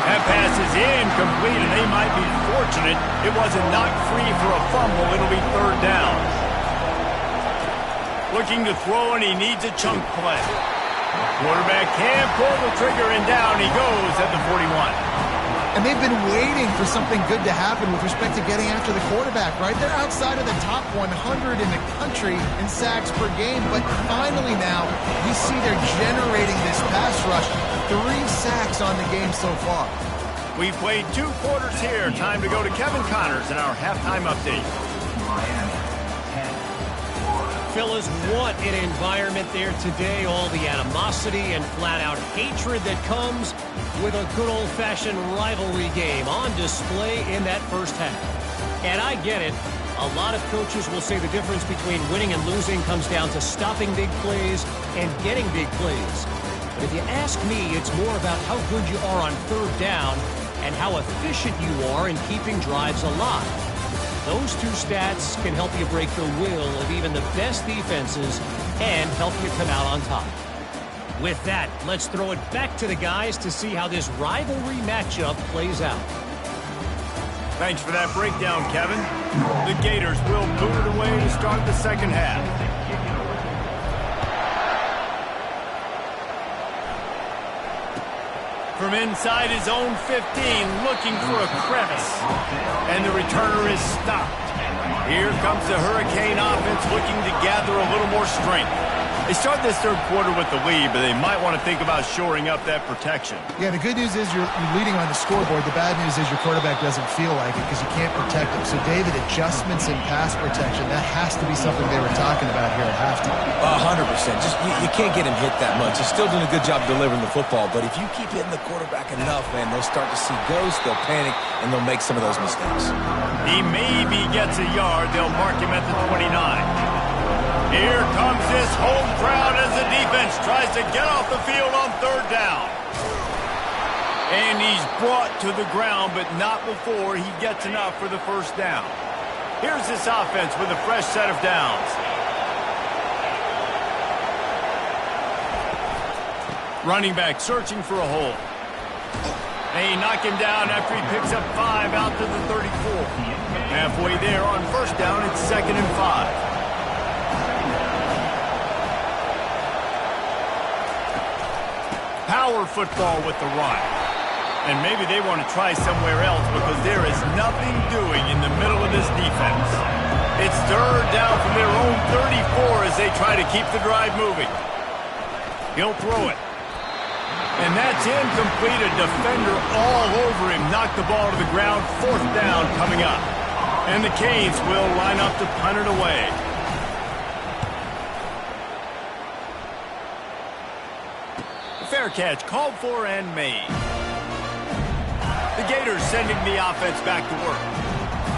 That pass is incomplete, and they might be fortunate it wasn't knocked free for a fumble. It'll be 3rd down. Looking to throw, and he needs a chunk play. Quarterback can't pull the trigger, and down he goes at the 41. And they've been waiting for something good to happen with respect to getting after the quarterback, right? They're outside of the top 100 in the country in sacks per game, but finally now we see they're generating this pass rush. 3 sacks on the game so far. We've played 2 quarters here. Time to go to Kevin Connors in our halftime update. Miami, 10, Florida. Fellas, what an environment there today. All the animosity and flat-out hatred that comes with a good old-fashioned rivalry game on display in that first half. And I get it. A lot of coaches will say the difference between winning and losing comes down to stopping big plays and getting big plays. But if you ask me, it's more about how good you are on third down and how efficient you are in keeping drives alive. Those 2 stats can help you break the will of even the best defenses and help you come out on top. With that, let's throw it back to the guys to see how this rivalry matchup plays out. Thanks for that breakdown, Kevin. The Gators will boot it away to start the second half. From inside his own 15, looking for a crevice. And the returner is stopped. Here comes the Hurricane offense looking to gather a little more strength. They start this third quarter with the lead, but they might want to think about shoring up that protection. Yeah, the good news is you're leading on the scoreboard. The bad news is your quarterback doesn't feel like it because you can't protect him. So, David, adjustments in pass protection, that has to be something they were talking about here at halftime. 100%. Just you can't get him hit that much. He's still doing a good job delivering the football, but if you keep hitting the quarterback enough, man, they'll start to see ghosts, they'll panic, and they'll make some of those mistakes. He maybe gets a yard. They'll mark him at the 29. Here comes this home crowd as the defense tries to get off the field on third down. And he's brought to the ground, but not before he gets enough for the first down. Here's this offense with a fresh set of downs. Running back searching for a hole. They knock him down after he picks up 5 out to the 34. Halfway there on first down, it's 2nd and 5. Power football with the run. And maybe they want to try somewhere else because there is nothing doing in the middle of this defense. It's third down from their own 34 as they try to keep the drive moving. He'll throw it. And that's incomplete. A defender all over him. Knocked the ball to the ground. 4th down coming up. And the Canes will line up to punt it away. Fair catch called for and made. The Gators sending the offense back to work.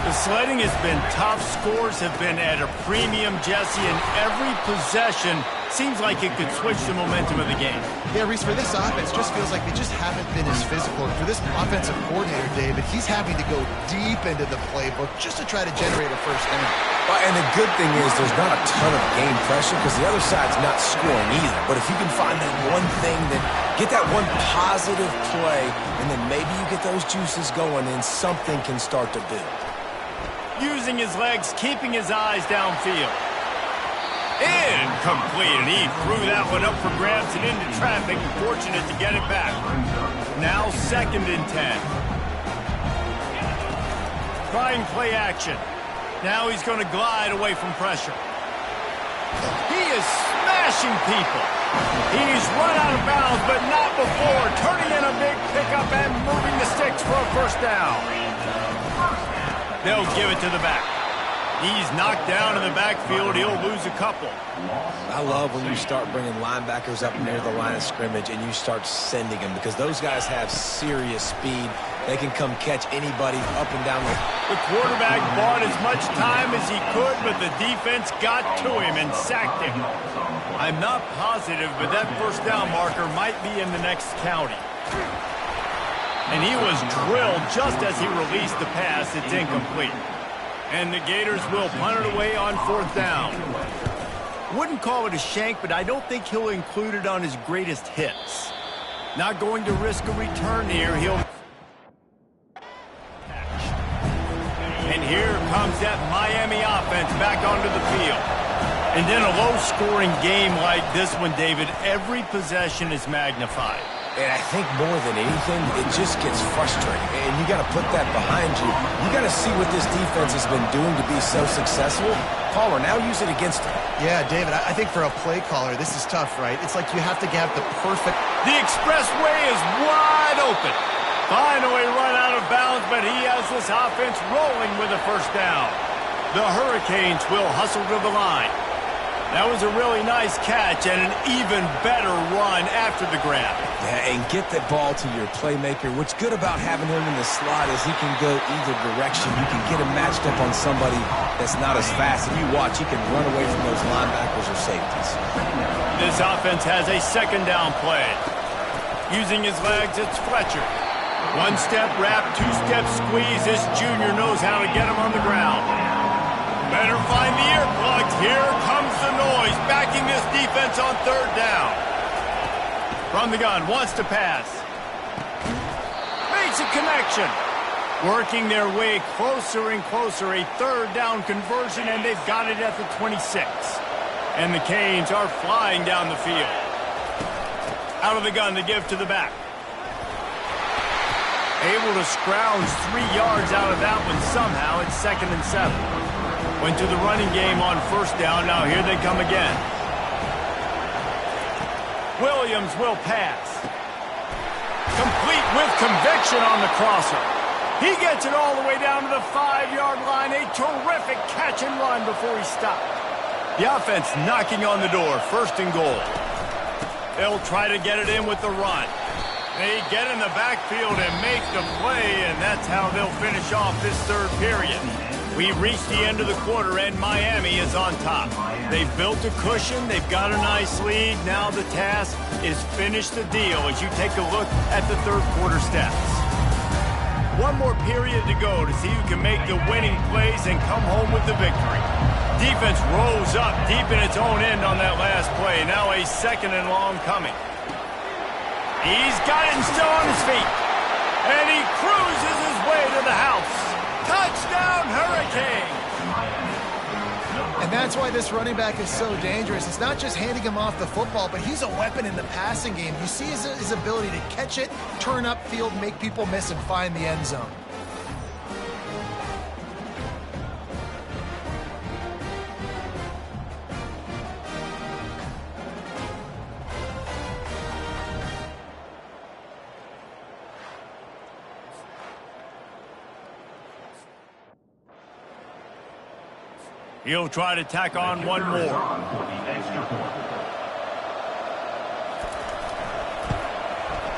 The sledding has been tough. Scores have been at a premium, Jesse, and every possession seems like it could switch the momentum of the game. Yeah, Reese, for this offense, just feels like they just haven't been as physical. And for this offensive coordinator, David, he's having to go deep into the playbook just to try to generate a first down. And the good thing is there's not a ton of game pressure because the other side's not scoring either. But if you can find that one thing, then get that one positive play, and then maybe you get those juices going and something can start to build. Using his legs, keeping his eyes downfield. Incomplete, and he threw that one up for grabs and into traffic. Fortunate to get it back. Now 2nd and 10. Trying play action. Now he's going to glide away from pressure. He is smashing people. He's run out of bounds, but not before. Turning in a big pickup and moving the sticks for a first down. They'll give it to the back. He's knocked down in the backfield. He'll lose a couple. I love when you start bringing linebackers up near the line of scrimmage and you start sending them because those guys have serious speed. They can come catch anybody up and down The quarterback bought as much time as he could, but the defense got to him and sacked him. I'm not positive, but that first down marker might be in the next county. And he was drilled just as he released the pass. It's incomplete. And the Gators will punt it away on 4th down. Wouldn't call it a shank, but I don't think he'll include it on his greatest hits. Not going to risk a return here. He'll... And here comes that Miami offense back onto the field. And in a low-scoring game like this one, David, every possession is magnified. And I think more than anything, it just gets frustrating. And you got to put that behind you. You got to see what this defense has been doing to be so successful. Caller, now use it against them. Yeah, David, I think for a play caller, this is tough, right? It's like you have to have the perfect... The expressway is wide open. Finally run out of bounds, but he has this offense rolling with a first down. The Hurricanes will hustle to the line. That was a really nice catch and an even better run after the grab. Yeah, and get the ball to your playmaker. What's good about having him in the slot is he can go either direction. You can get him matched up on somebody that's not as fast. If you watch, he can run away from those linebackers or safeties. This offense has a second down play. Using his legs, it's Fletcher. One-step wrap, two-step squeeze. This junior knows how to get him on the ground. Better find the earplugs. Here comes the noise, backing this defense on third down. From the gun, wants to pass. Makes a connection. Working their way closer and closer. A third down conversion, and they've got it at the 26. And the Canes are flying down the field. Out of the gun to give to the back. Able to scrounge 3 yards out of that one somehow. It's 2nd and 7. Went to the running game on first down. Now here they come again. Williams will pass. Complete with conviction on the crosser. He gets it all the way down to the 5-yard line. A terrific catch and run before he stopped. The offense knocking on the door. 1st and goal. They'll try to get it in with the run. They get in the backfield and make the play, and that's how they'll finish off this third period. We've reached the end of the quarter, and Miami is on top. They've built a cushion. They've got a nice lead. Now the task is finish the deal as you take a look at the third quarter stats. One more period to go to see who can make the winning plays and come home with the victory. Defense rose up deep in its own end on that last play. Now a 2nd and long coming. He's got it and still on his feet. And he cruises his way to the house. Touchdown, Hurricane! And that's why this running back is so dangerous. It's not just handing him off the football, but he's a weapon in the passing game. You see his ability to catch it, turn upfield, make people miss, and find the end zone. He'll try to tack on one more.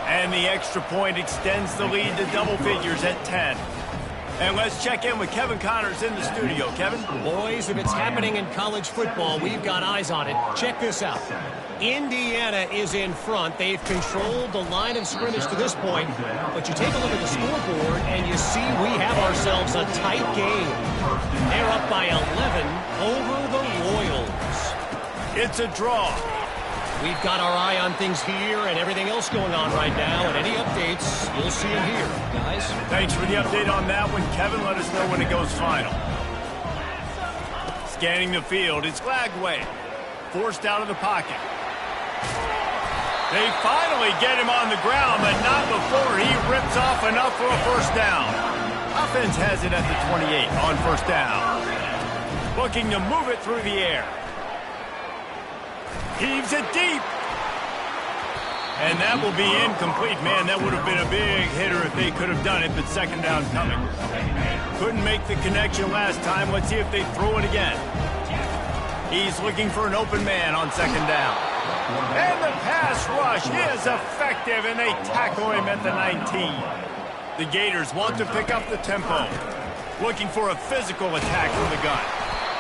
And the extra point extends the lead to double figures at 10. And let's check in with Kevin Connors in the studio. Kevin? Boys, if it's happening in college football, we've got eyes on it. Check this out. Indiana is in front. They've controlled the line of scrimmage to this point. But you take a look at the scoreboard, and you see we have ourselves a tight game. They're up by 11 over the Royals. It's a draw. We've got our eye on things here and everything else going on right now. And any updates, you'll see them here, guys. Thanks for the update on that one, Kevin. Let us know when it goes final. Scanning the field, it's Lagway. Forced out of the pocket. They finally get him on the ground, but not before he rips off enough for a first down. Offense has it at the 28 on first down. Looking to move it through the air. Heaves it deep. And that will be incomplete. Man, that would have been a big hitter if they could have done it, but 2nd down coming. Couldn't make the connection last time. Let's see if they throw it again. He's looking for an open man on 2nd down. And the pass rush is effective, and they tackle him at the 19. The Gators want to pick up the tempo. Looking for a physical attack from the gun.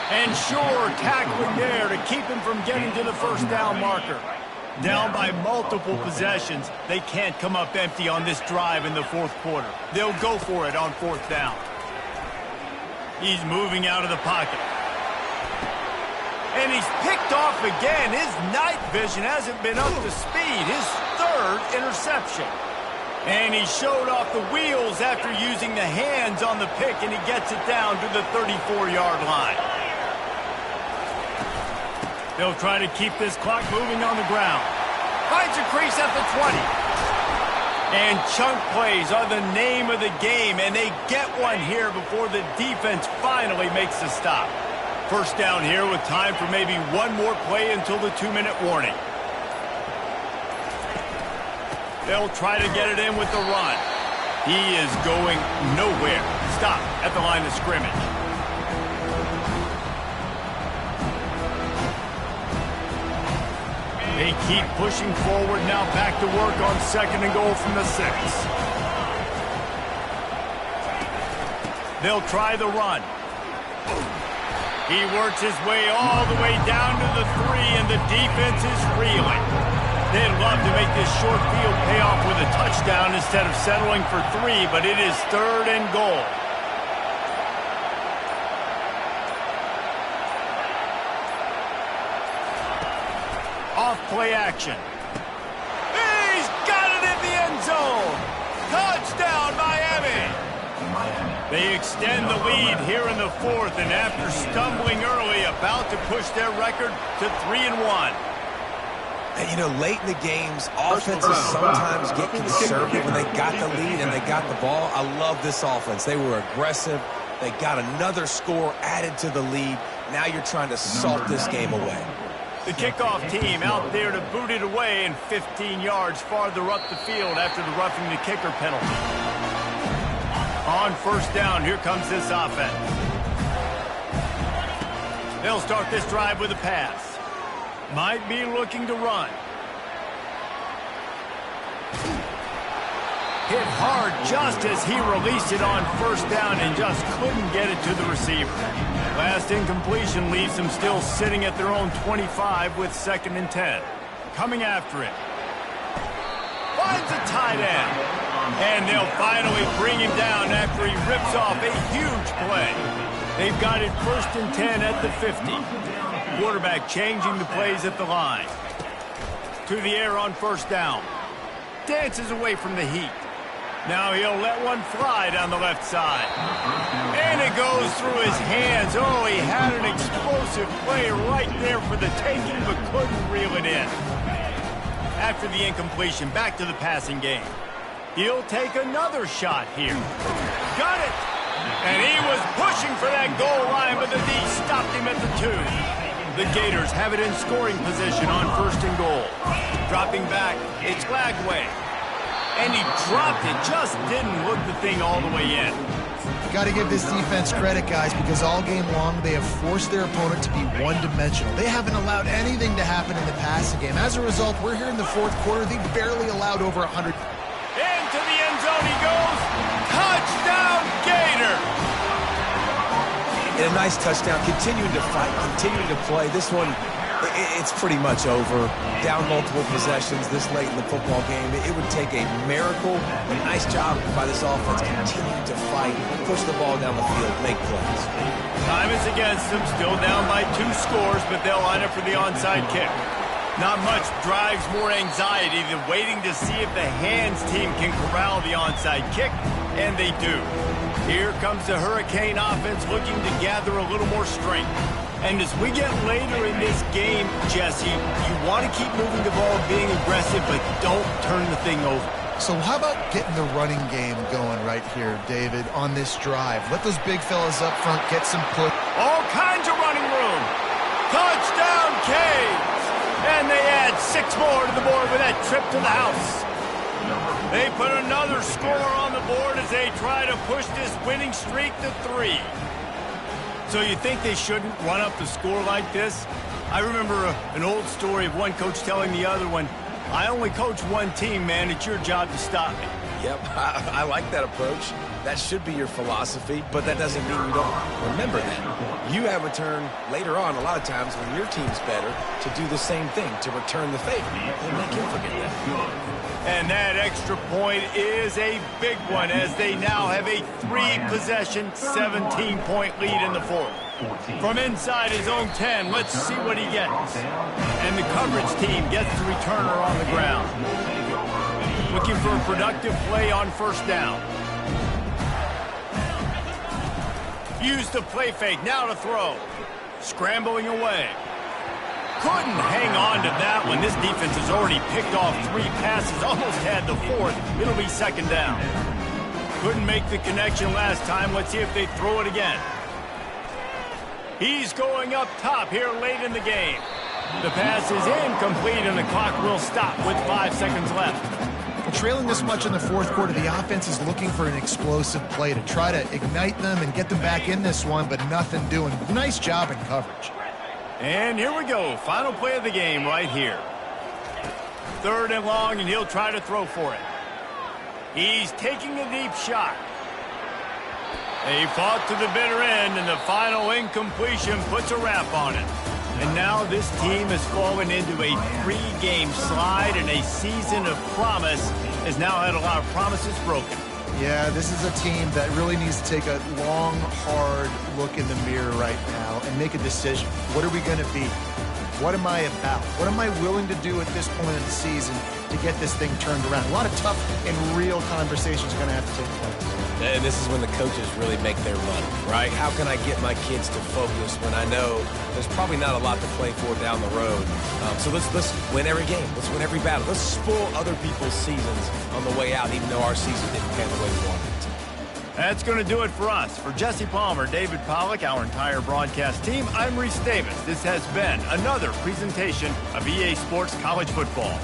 And sure, tackling there to keep him from getting to the first down marker. Down by multiple possessions, they can't come up empty on this drive in the fourth quarter. They'll go for it on 4th down. He's moving out of the pocket. And he's picked off again. His night vision hasn't been up to speed. His 3rd interception. And he showed off the wheels after using the hands on the pick, and he gets it down to the 34-yard line. They'll try to keep this clock moving on the ground. Finds a crease at the 20. And chunk plays are the name of the game, and they get one here before the defense finally makes the stop. First down here with time for maybe one more play until the 2-minute warning. They'll try to get it in with the run. He is going nowhere. Stop at the line of scrimmage. They keep pushing forward now, back to work on 2nd and goal from the 6. They'll try the run. He works his way all the way down to the 3, and the defense is reeling. They'd love to make this short field pay off with a touchdown instead of settling for 3, but it is 3rd and goal. Off-play action. He's got it in the end zone. Touchdown, Miami. They extend the lead here in the 4th, and after stumbling early, about to push their record to 3-1. And, you know, late in the games, offenses sometimes get conservative when they got the lead and they got the ball. I love this offense. They were aggressive. They got another score added to the lead. Now you're trying to salt this game away. The kickoff team out there to boot it away, and 15 yards farther up the field after the roughing the kicker penalty. On 1st down, here comes this offense. They'll start this drive with a pass. Might be looking to run. Hit hard just as he released it on 1st down and just couldn't get it to the receiver. Last incompletion leaves them still sitting at their own 25 with 2nd and 10. Coming after it. Finds a tight end. And they'll finally bring him down after he rips off a huge play. They've got it 1st and 10 at the 50. Quarterback changing the plays at the line. To the air on 1st down. Dances away from the heat. Now he'll let one fly down the left side. And it goes through his hands. Oh, he had an explosive play right there for the taking, but couldn't reel it in. After the incompletion, back to the passing game. He'll take another shot here. Got it! And he was pushing for that goal line, but the D stopped him at the 2. The Gators have it in scoring position on 1st and goal. Dropping back, it's Lagway. And he dropped it, just didn't look the thing all the way in. Got to give this defense credit, guys, because all game long they have forced their opponent to be one-dimensional. They haven't allowed anything to happen in the passing game. As a result, we're here in the 4th quarter. They barely allowed over 100. Into the end zone he goes. Touchdown, Gator! And a nice touchdown. Continuing to fight, continuing to play. This one, it's pretty much over. Down multiple possessions this late in the football game. It would take a miracle. A nice job by this offense. Continuing to fight, push the ball down the field, make plays. Time is against them. Still down by 2 scores, but they'll line up for the onside kick. Not much drives more anxiety than waiting to see if the hands team can corral the onside kick, and they do. Here comes the Hurricane offense looking to gather a little more strength. And as we get later in this game, Jesse, you want to keep moving the ball, being aggressive, but don't turn the thing over. So how about getting the running game going right here, David, on this drive? Let those big fellas up front get some push. All kinds of running room. Touchdown, Canes! And they add 6 more to the board with that trip to the house. They put another score on the board as they try to push this winning streak to 3. So you think they shouldn't run up the score like this? I remember an old story of one coach telling the other one, I only coach one team, man. It's your job to stop me. Yep, I like that approach. That should be your philosophy, but that doesn't mean you don't remember that. You have a turn later on, a lot of times, when your team's better, to do the same thing, to return the favor. And they can't forget that. And that extra point is a big one as they now have a 3-possession, 17-point lead in the 4th. From inside his own 10, let's see what he gets. And the coverage team gets the returner on the ground. Looking for a productive play on 1st down. Use the play fake, now to throw. Scrambling away. Couldn't hang on to that one. This defense has already picked off 3 passes, almost had the 4th. It'll be 2nd down. Couldn't make the connection last time. Let's see if they throw it again. He's going up top here late in the game. The pass is incomplete, and the clock will stop with 5 seconds left. Well, trailing this much in the 4th quarter, the offense is looking for an explosive play to try to ignite them and get them back in this one, but nothing doing. Nice job in coverage. And here we go. Final play of the game right here. 3rd and long, and he'll try to throw for it. He's taking a deep shot. They fought to the bitter end, and the final incompletion puts a wrap on it. And now this team has fallen into a 3-game slide, and a season of promise has now had a lot of promises broken. Yeah, this is a team that really needs to take a long, hard look in the mirror right now and make a decision. What are we going to be? What am I about? What am I willing to do at this point in the season to get this thing turned around? A lot of tough and real conversations are going to have to take place. And this is when the coaches really make their money, right? How can I get my kids to focus when I know there's probably not a lot to play for down the road? So let's win every game. Let's win every battle. Let's spoil other people's seasons on the way out, even though our season didn't pan the way we wanted it to. That's going to do it for us. For Jesse Palmer, David Pollack, our entire broadcast team, I'm Reese Davis. This has been another presentation of EA Sports College Football.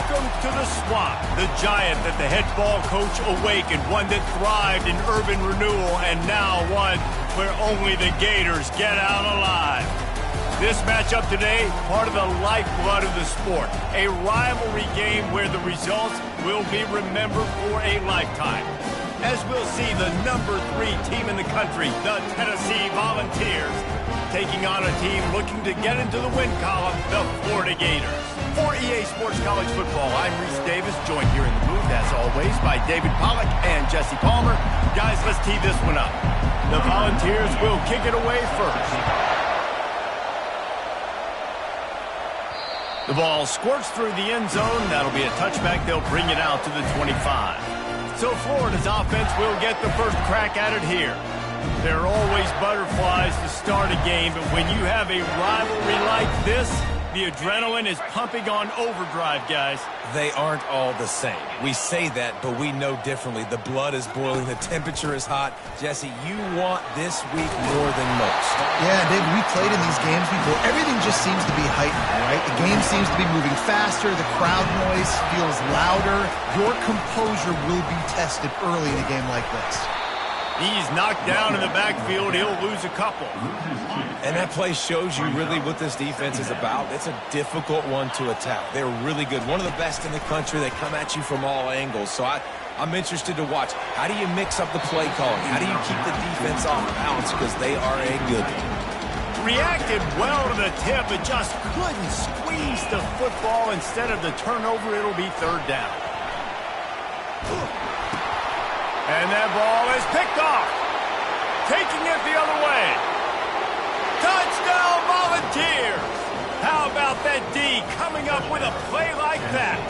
Welcome to the swamp, the giant that the head ball coach awakened, one that thrived in urban renewal, and now one where only the Gators get out alive. This matchup today, part of the lifeblood of the sport, a rivalry game where the results will be remembered for a lifetime. As we'll see the number 3 team in the country, the Tennessee Volunteers, taking on a team looking to get into the win column, the Florida Gators. For EA Sports College Football, I'm Reese Davis, joined here in the booth, as always, by David Pollack and Jesse Palmer. Guys, let's tee this one up. The Volunteers will kick it away first. The ball squirts through the end zone. That'll be a touchback. They'll bring it out to the 25. So Florida's offense will get the first crack at it here. There are always butterflies to start a game, but when you have a rivalry like this, the adrenaline is pumping on overdrive, guys. They aren't all the same. We say that, but we know differently. The blood is boiling. The temperature is hot. Jesse, you want this week more than most. Yeah, David, we played in these games before. Everything just seems to be heightened, right? The game seems to be moving faster. The crowd noise feels louder. Your composure will be tested early in a game like this. He's knocked down in the backfield. He'll lose a couple. And that play shows you really what this defense is about. It's a difficult one to attack. They're really good. One of the best in the country. They come at you from all angles. So I'm interested to watch. How do you mix up the play calling? How do you keep the defense off balance? Because they are a good one. Reacted well to the tip, but just couldn't squeeze the football. Instead of the turnover, it'll be third down. And that ball is picked off. Taking it the other way. Touchdown, Volunteers! How about that D coming up with a play like that?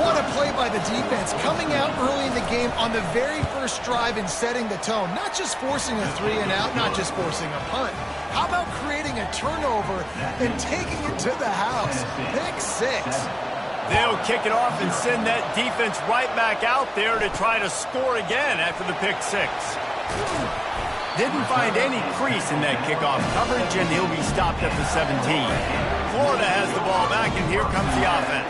What a play by the defense, coming out early in the game on the very first drive and setting the tone. Not just forcing a 3 and out, not just forcing a punt. How about creating a turnover and taking it to the house? Pick 6. They'll kick it off and send that defense right back out there to try to score again after the pick 6. Didn't find any crease in that kickoff coverage, and he'll be stopped at the 17. Florida has the ball back, and here comes the offense.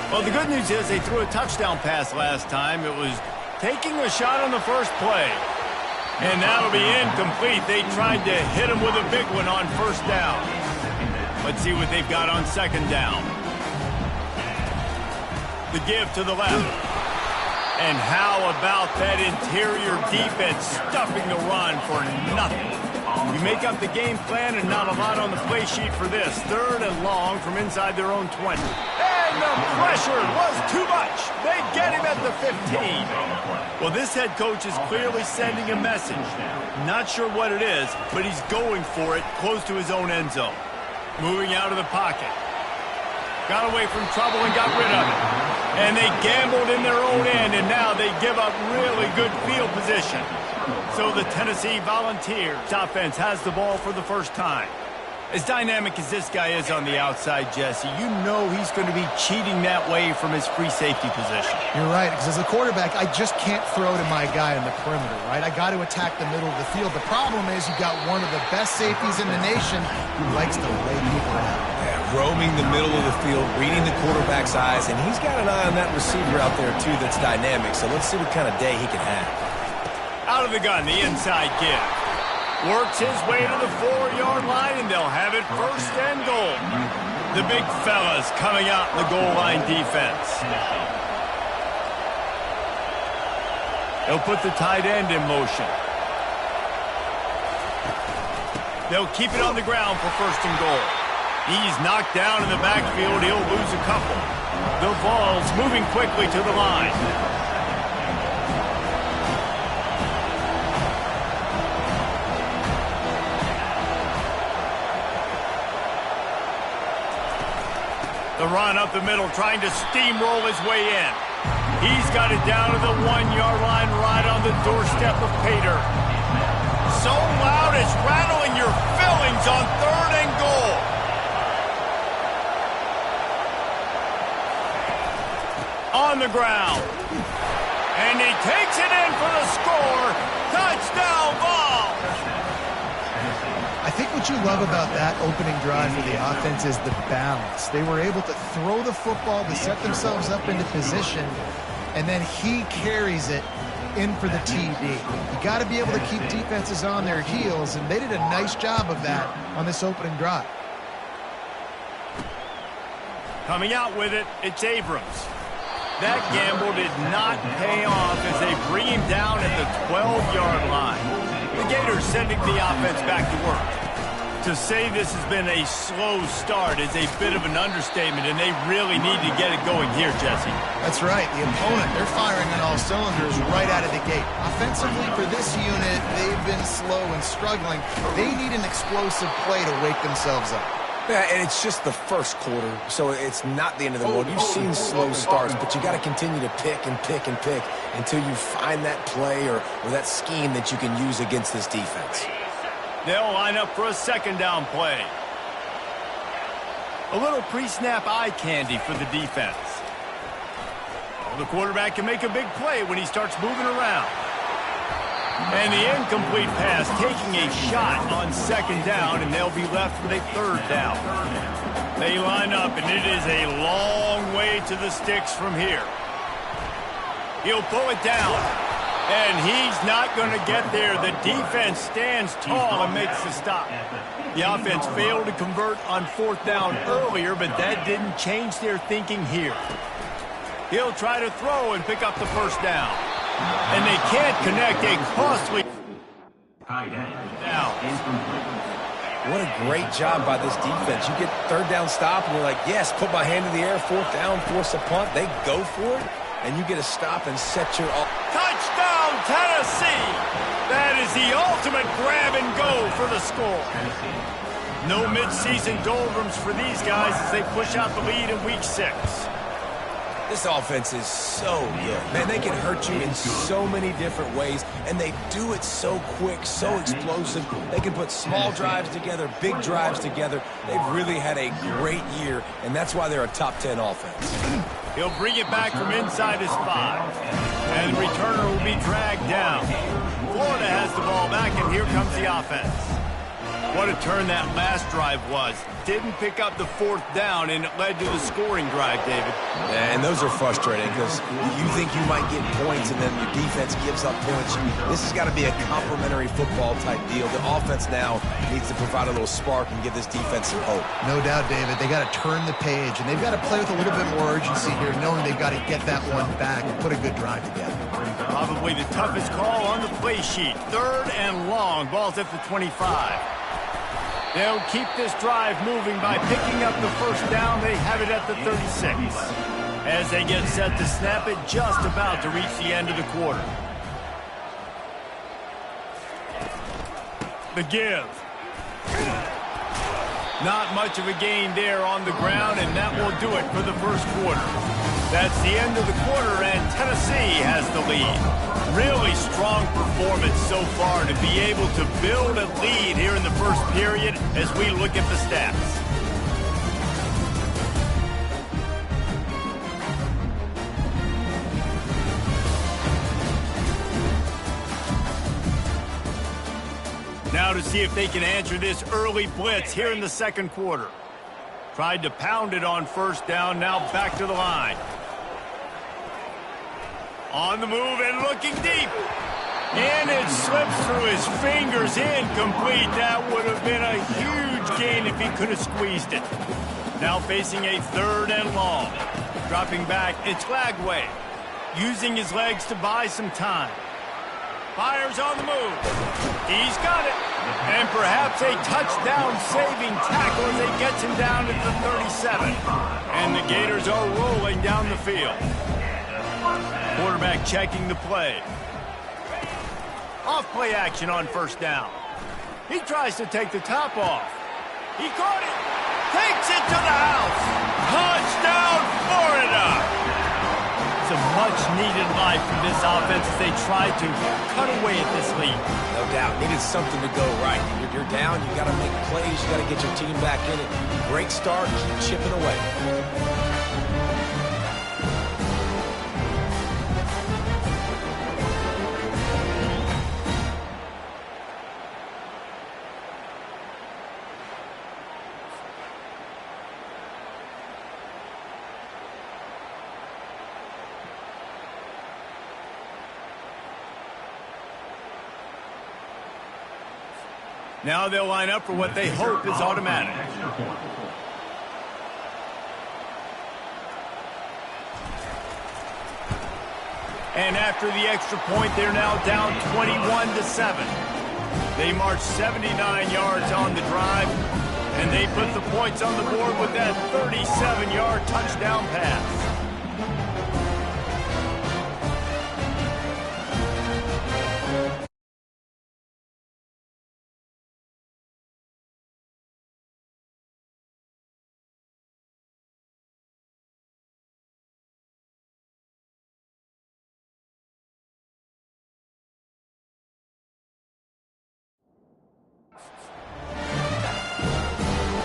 Well, the good news is they threw a touchdown pass last time. It was taking a shot on the first play. And that'll be incomplete. They tried to hit him with a big one on first down. Let's see what they've got on second down. The give to the left. And how about that interior defense stuffing the run for nothing? You make up the game plan and not a lot on the play sheet for this. Third and long from inside their own 20. And the pressure was too much. They get him at the 15. Well, this head coach is clearly sending a message. Not sure what it is, but he's going for it close to his own end zone. Moving out of the pocket. Got away from trouble and got rid of it. And they gambled in their own end, and now they give up really good field position. So the Tennessee Volunteers offense has the ball for the first time. As dynamic as this guy is on the outside, Jesse, you know he's going to be cheating that way from his free safety position. You're right, because as a quarterback, I just can't throw to my guy in the perimeter, right? I got to attack the middle of the field. The problem is you got one of the best safeties in the nation who likes to lay people out. Roaming the middle of the field, reading the quarterback's eyes, and he's got an eye on that receiver out there, too, that's dynamic. So let's see what kind of day he can have. Out of the gun, the inside give. Works his way to the 4-yard line, and they'll have it first and goal. The big fellas coming out in the goal line defense. They'll put the tight end in motion. They'll keep it on the ground for first and goal. He's knocked down in the backfield. He'll lose a couple. The Vols moving quickly to the line. The run up the middle, trying to steamroll his way in. He's got it down to the 1-yard line, right on the doorstep of Pater. So loud it's rattling your fillings on third and goal. On the ground. And he takes it in for the score. Touchdown, Vols. I think what you love about that opening drive for the offense is the balance. They were able to throw the football to set themselves up into position, and then he carries it in for the TD. You got to be able to keep defenses on their heels, and they did a nice job of that on this opening drive. Coming out with it, it's Abrams. That gamble did not pay off as they bring him down at the 12-yard line. The Gators sending the offense back to work. To say this has been a slow start is a bit of an understatement, and they really need to get it going here, Jesse. That's right. The opponent, they're firing on all cylinders right out of the gate. Offensively, for this unit, they've been slow and struggling. They need an explosive play to wake themselves up. Yeah, and it's just the first quarter, so it's not the end of the world. You've seen slow starts, but you got to continue to pick and pick and pick until you find that play or that scheme that you can use against this defense. They'll line up for a second down play. A little pre-snap eye candy for the defense. The quarterback can make a big play when he starts moving around. And the incomplete pass taking a shot on second down, and they'll be left with a third down. They line up, and it is a long way to the sticks from here. He'll pull it down, and he's not going to get there. The defense stands tall and makes the stop. The offense failed to convert on fourth down earlier, but that didn't change their thinking here. He'll try to throw and pick up the first down. And they can't connect a costly down. What a great job by this defense. You get third down stop, and you're like, yes, put my hand in the air, fourth down, force a punt. They go for it, and you get a stop and set your... Touchdown, Tennessee! That is the ultimate grab and go for the score. No midseason doldrums for these guys as they push out the lead in Week 6. This offense is so good. Man, they can hurt you in so many different ways, and they do it so quick, so explosive. They can put small drives together, big drives together. They've really had a great year, and that's why they're a top 10 offense. He'll bring it back from inside his 5. And the returner will be dragged down. Florida has the ball back, and here comes the offense. What a turn that last drive was. Didn't pick up the fourth down, and it led to the scoring drive, David. Yeah, and those are frustrating because you think you might get points, and then your defense gives up points. This has got to be a complementary football type deal. The offense now needs to provide a little spark and give this defense some hope. No doubt, David. They got to turn the page, and they've got to play with a little bit more urgency here, knowing they've got to get that one back and put a good drive together. Probably the toughest call on the play sheet. Third and long. Ball's at the 25. They'll keep this drive moving by picking up the first down. They have it at the 36. As they get set to snap it, just about to reach the end of the quarter. The give. Not much of a gain there on the ground, and that will do it for the first quarter. That's the end of the quarter, and Tennessee has the lead. Really strong performance so far to be able to build a lead here in the first period as we look at the stats. Now to see if they can answer this early blitz here in the second quarter. Tried to pound it on first down, now back to the line. On the move and looking deep. And it slips through his fingers, incomplete. That would have been a huge gain if he could have squeezed it. Now facing a third and long. Dropping back, it's Lagway. Using his legs to buy some time. Fires on the move. He's got it. And perhaps a touchdown-saving tackle as they gets him down at the 37. And the Gators are rolling down the field. Quarterback checking the play. Off play action on first down. He tries to take the top off. He caught it. Takes it to the house. Touchdown, Florida. It's a much-needed life for this offense as they try to cut away at this lead. No doubt. Needed something to go right. You're down. You got to make plays. You got to get your team back in it. Great start. Keep chipping away. Now they'll line up for what they hope is automatic. And after the extra point, they're now down 21-7. They marched 79 yards on the drive, and they put the points on the board with that 37-yard touchdown pass.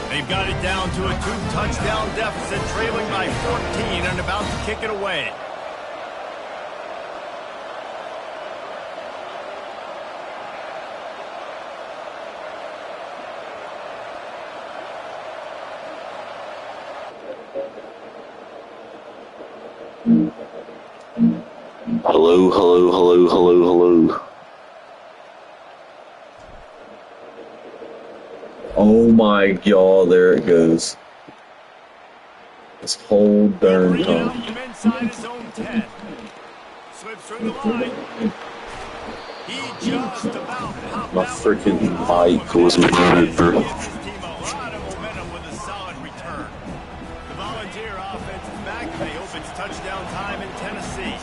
They've got it down to a 2-touchdown deficit, trailing by 14 and about to kick it away. Hello, hello, hello, hello, hello. Oh my god, there it goes. This whole darn time. From inside his own 10. Slips through the line. He just about popped My out freaking with bike was murdered. gives his team a lot of momentum with a solid return. The Volunteer offense is back, and they hope it's touchdown time in Tennessee.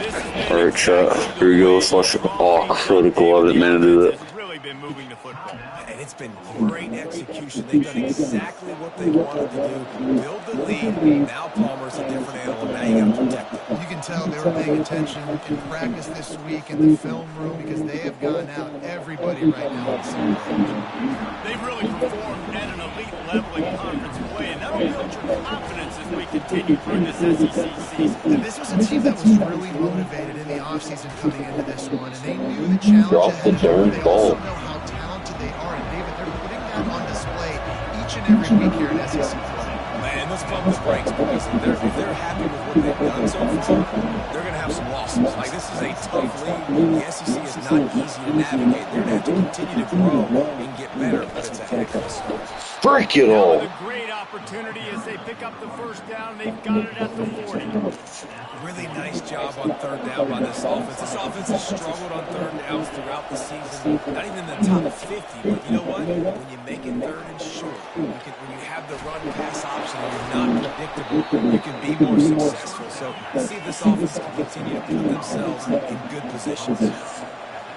This has been Alright, chat. Here we go. Oh, critical. I didn't mean to do that. has really been moving the football. And it's been great execution. They've done exactly what they wanted to do. Build the lead. Now Palmer's a different animal. Now you got to protect it. You can tell they were paying attention in practice this week in the film room because they have gone out everybody right now on the same page. They've really performed at an elite level in conference play, and that'll build your confidence as we continue through this SEC season. And this was a team that was really motivated in the offseason coming into this one, and they knew the challenge ahead of them. They also know how talented they are, and David, they're putting that on display each and every week here in SEC play. Man, let's pump the brakes because if they're happy with what they've done so far, they're going to have some losses. Like, this is a tough league. The SEC is not easy to navigate. They're going to have to continue to grow and get better, but it's a heck of a start. Freak it all. A great opportunity as they pick up the first down. They've got it at the 40. Really nice job on third down by this offense. This offense has struggled on third downs throughout the season. Not even in the top 50, but you know what? When you make it third and short, when you have the run-pass option and you're not predictable, you can be more successful. So see if this offense can continue to put themselves in good positions.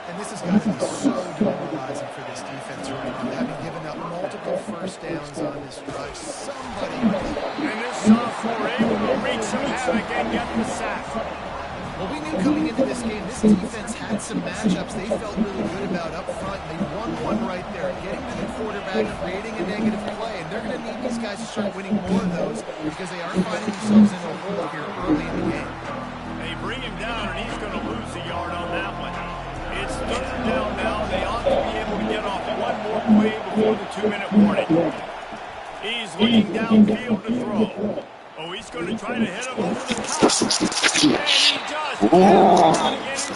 And this has got to be so demoralizing for this defense right now, having given up multiple first downs on this drive. Somebody... And this sophomore able to wreak some havoc and get the sack. Well, we knew coming into this game, this defense had some matchups they felt really good about up front. They won one right there, getting to the quarterback, creating a negative play, and they're going to need these guys to start winning more of those because they are finding themselves in a hole here early in the game. They bring him down, and he's going to lose a yard on that one. It's third down now. They ought to be able to get off one more play before the 2-minute warning. He's looking downfield to throw. Oh, he's going to try to hit him over the top. And he does.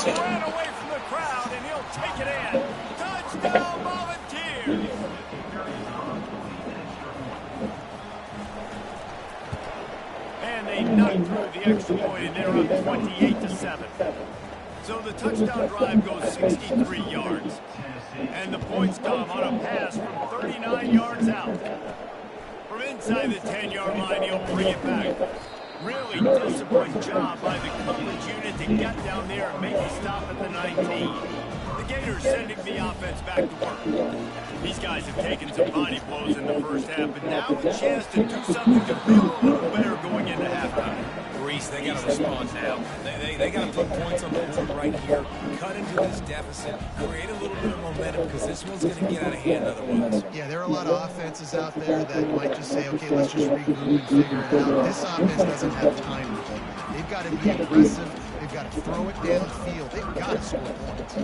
He ran away from the crowd, and he'll take it in. Touchdown, Volunteers. And they knocked through the extra point, and they're up 28-7. So the touchdown drive goes 63 yards. And the points come on a pass from 39 yards out. From inside the 10-yard line, he'll bring it back. Really disciplined job by the coverage unit to get down there and make a stop at the 19. The Gators sending the offense back to work. These guys have taken some body blows in the first half, but now a chance to do something to feel a little better going into halftime. Reese, they got to respond now. They got to put points on the board right here, cut into this deficit, create a little bit of momentum because this one's going to get out of hand otherwise. Yeah, there are a lot of offenses out there that might just say, okay, let's just regroup and figure it out. This offense doesn't have time to do that. They've got to be aggressive. They've got to throw it downfield. They've got to score points.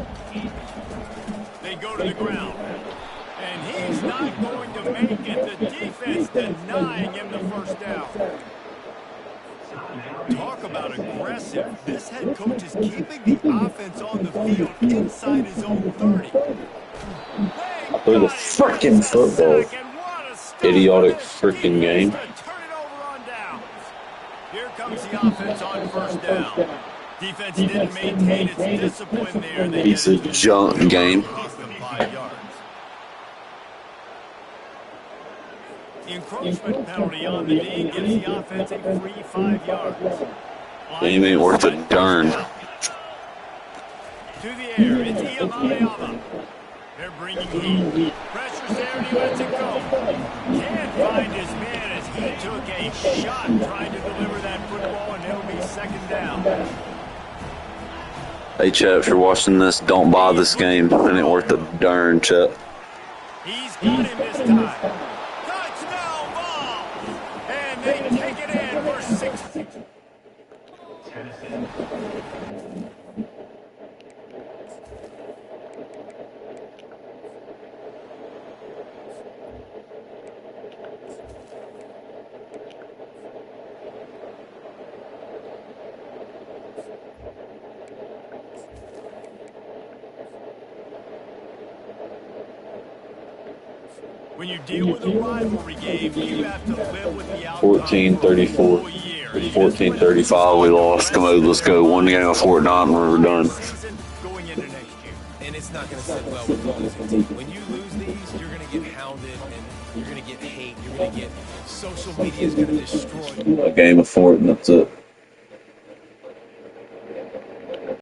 They go to the ground. And he's not going to make it. The defense denying him the first down. Talk about aggressive. This head coach is keeping the offense on the field inside his own 30. Hey, Through the freaking football. Idiotic freaking game. Here comes the offense on first down. Defense didn't maintain its discipline there. It's a junk game. The encroachment penalty on the knee gives the offense a free 5 yards. Game ain't worth a darn. To the air, it's Iamaleava. They're bringing heat. Pressure's there and he lets it go. Can't find his man as he took a shot trying to deliver that football, and it'll be second down. Hey, Chet, if you're watching this, don't buy this game. It ain't worth a darn, Chet. He's got him this time. Touchdown ball! And they take it in for 6. When you deal with a rivalry game, you have to live with the outcome. 14-34. 14-35, we lost. Camode, let's go. One game of Fort Knox and we're done. Going into next year. And it's not going to sit well with the losing team. When you lose these, you're going to get hounded, and you're going to get hate. You're going to get social media is going to destroy you. A game of Fort, and that's it.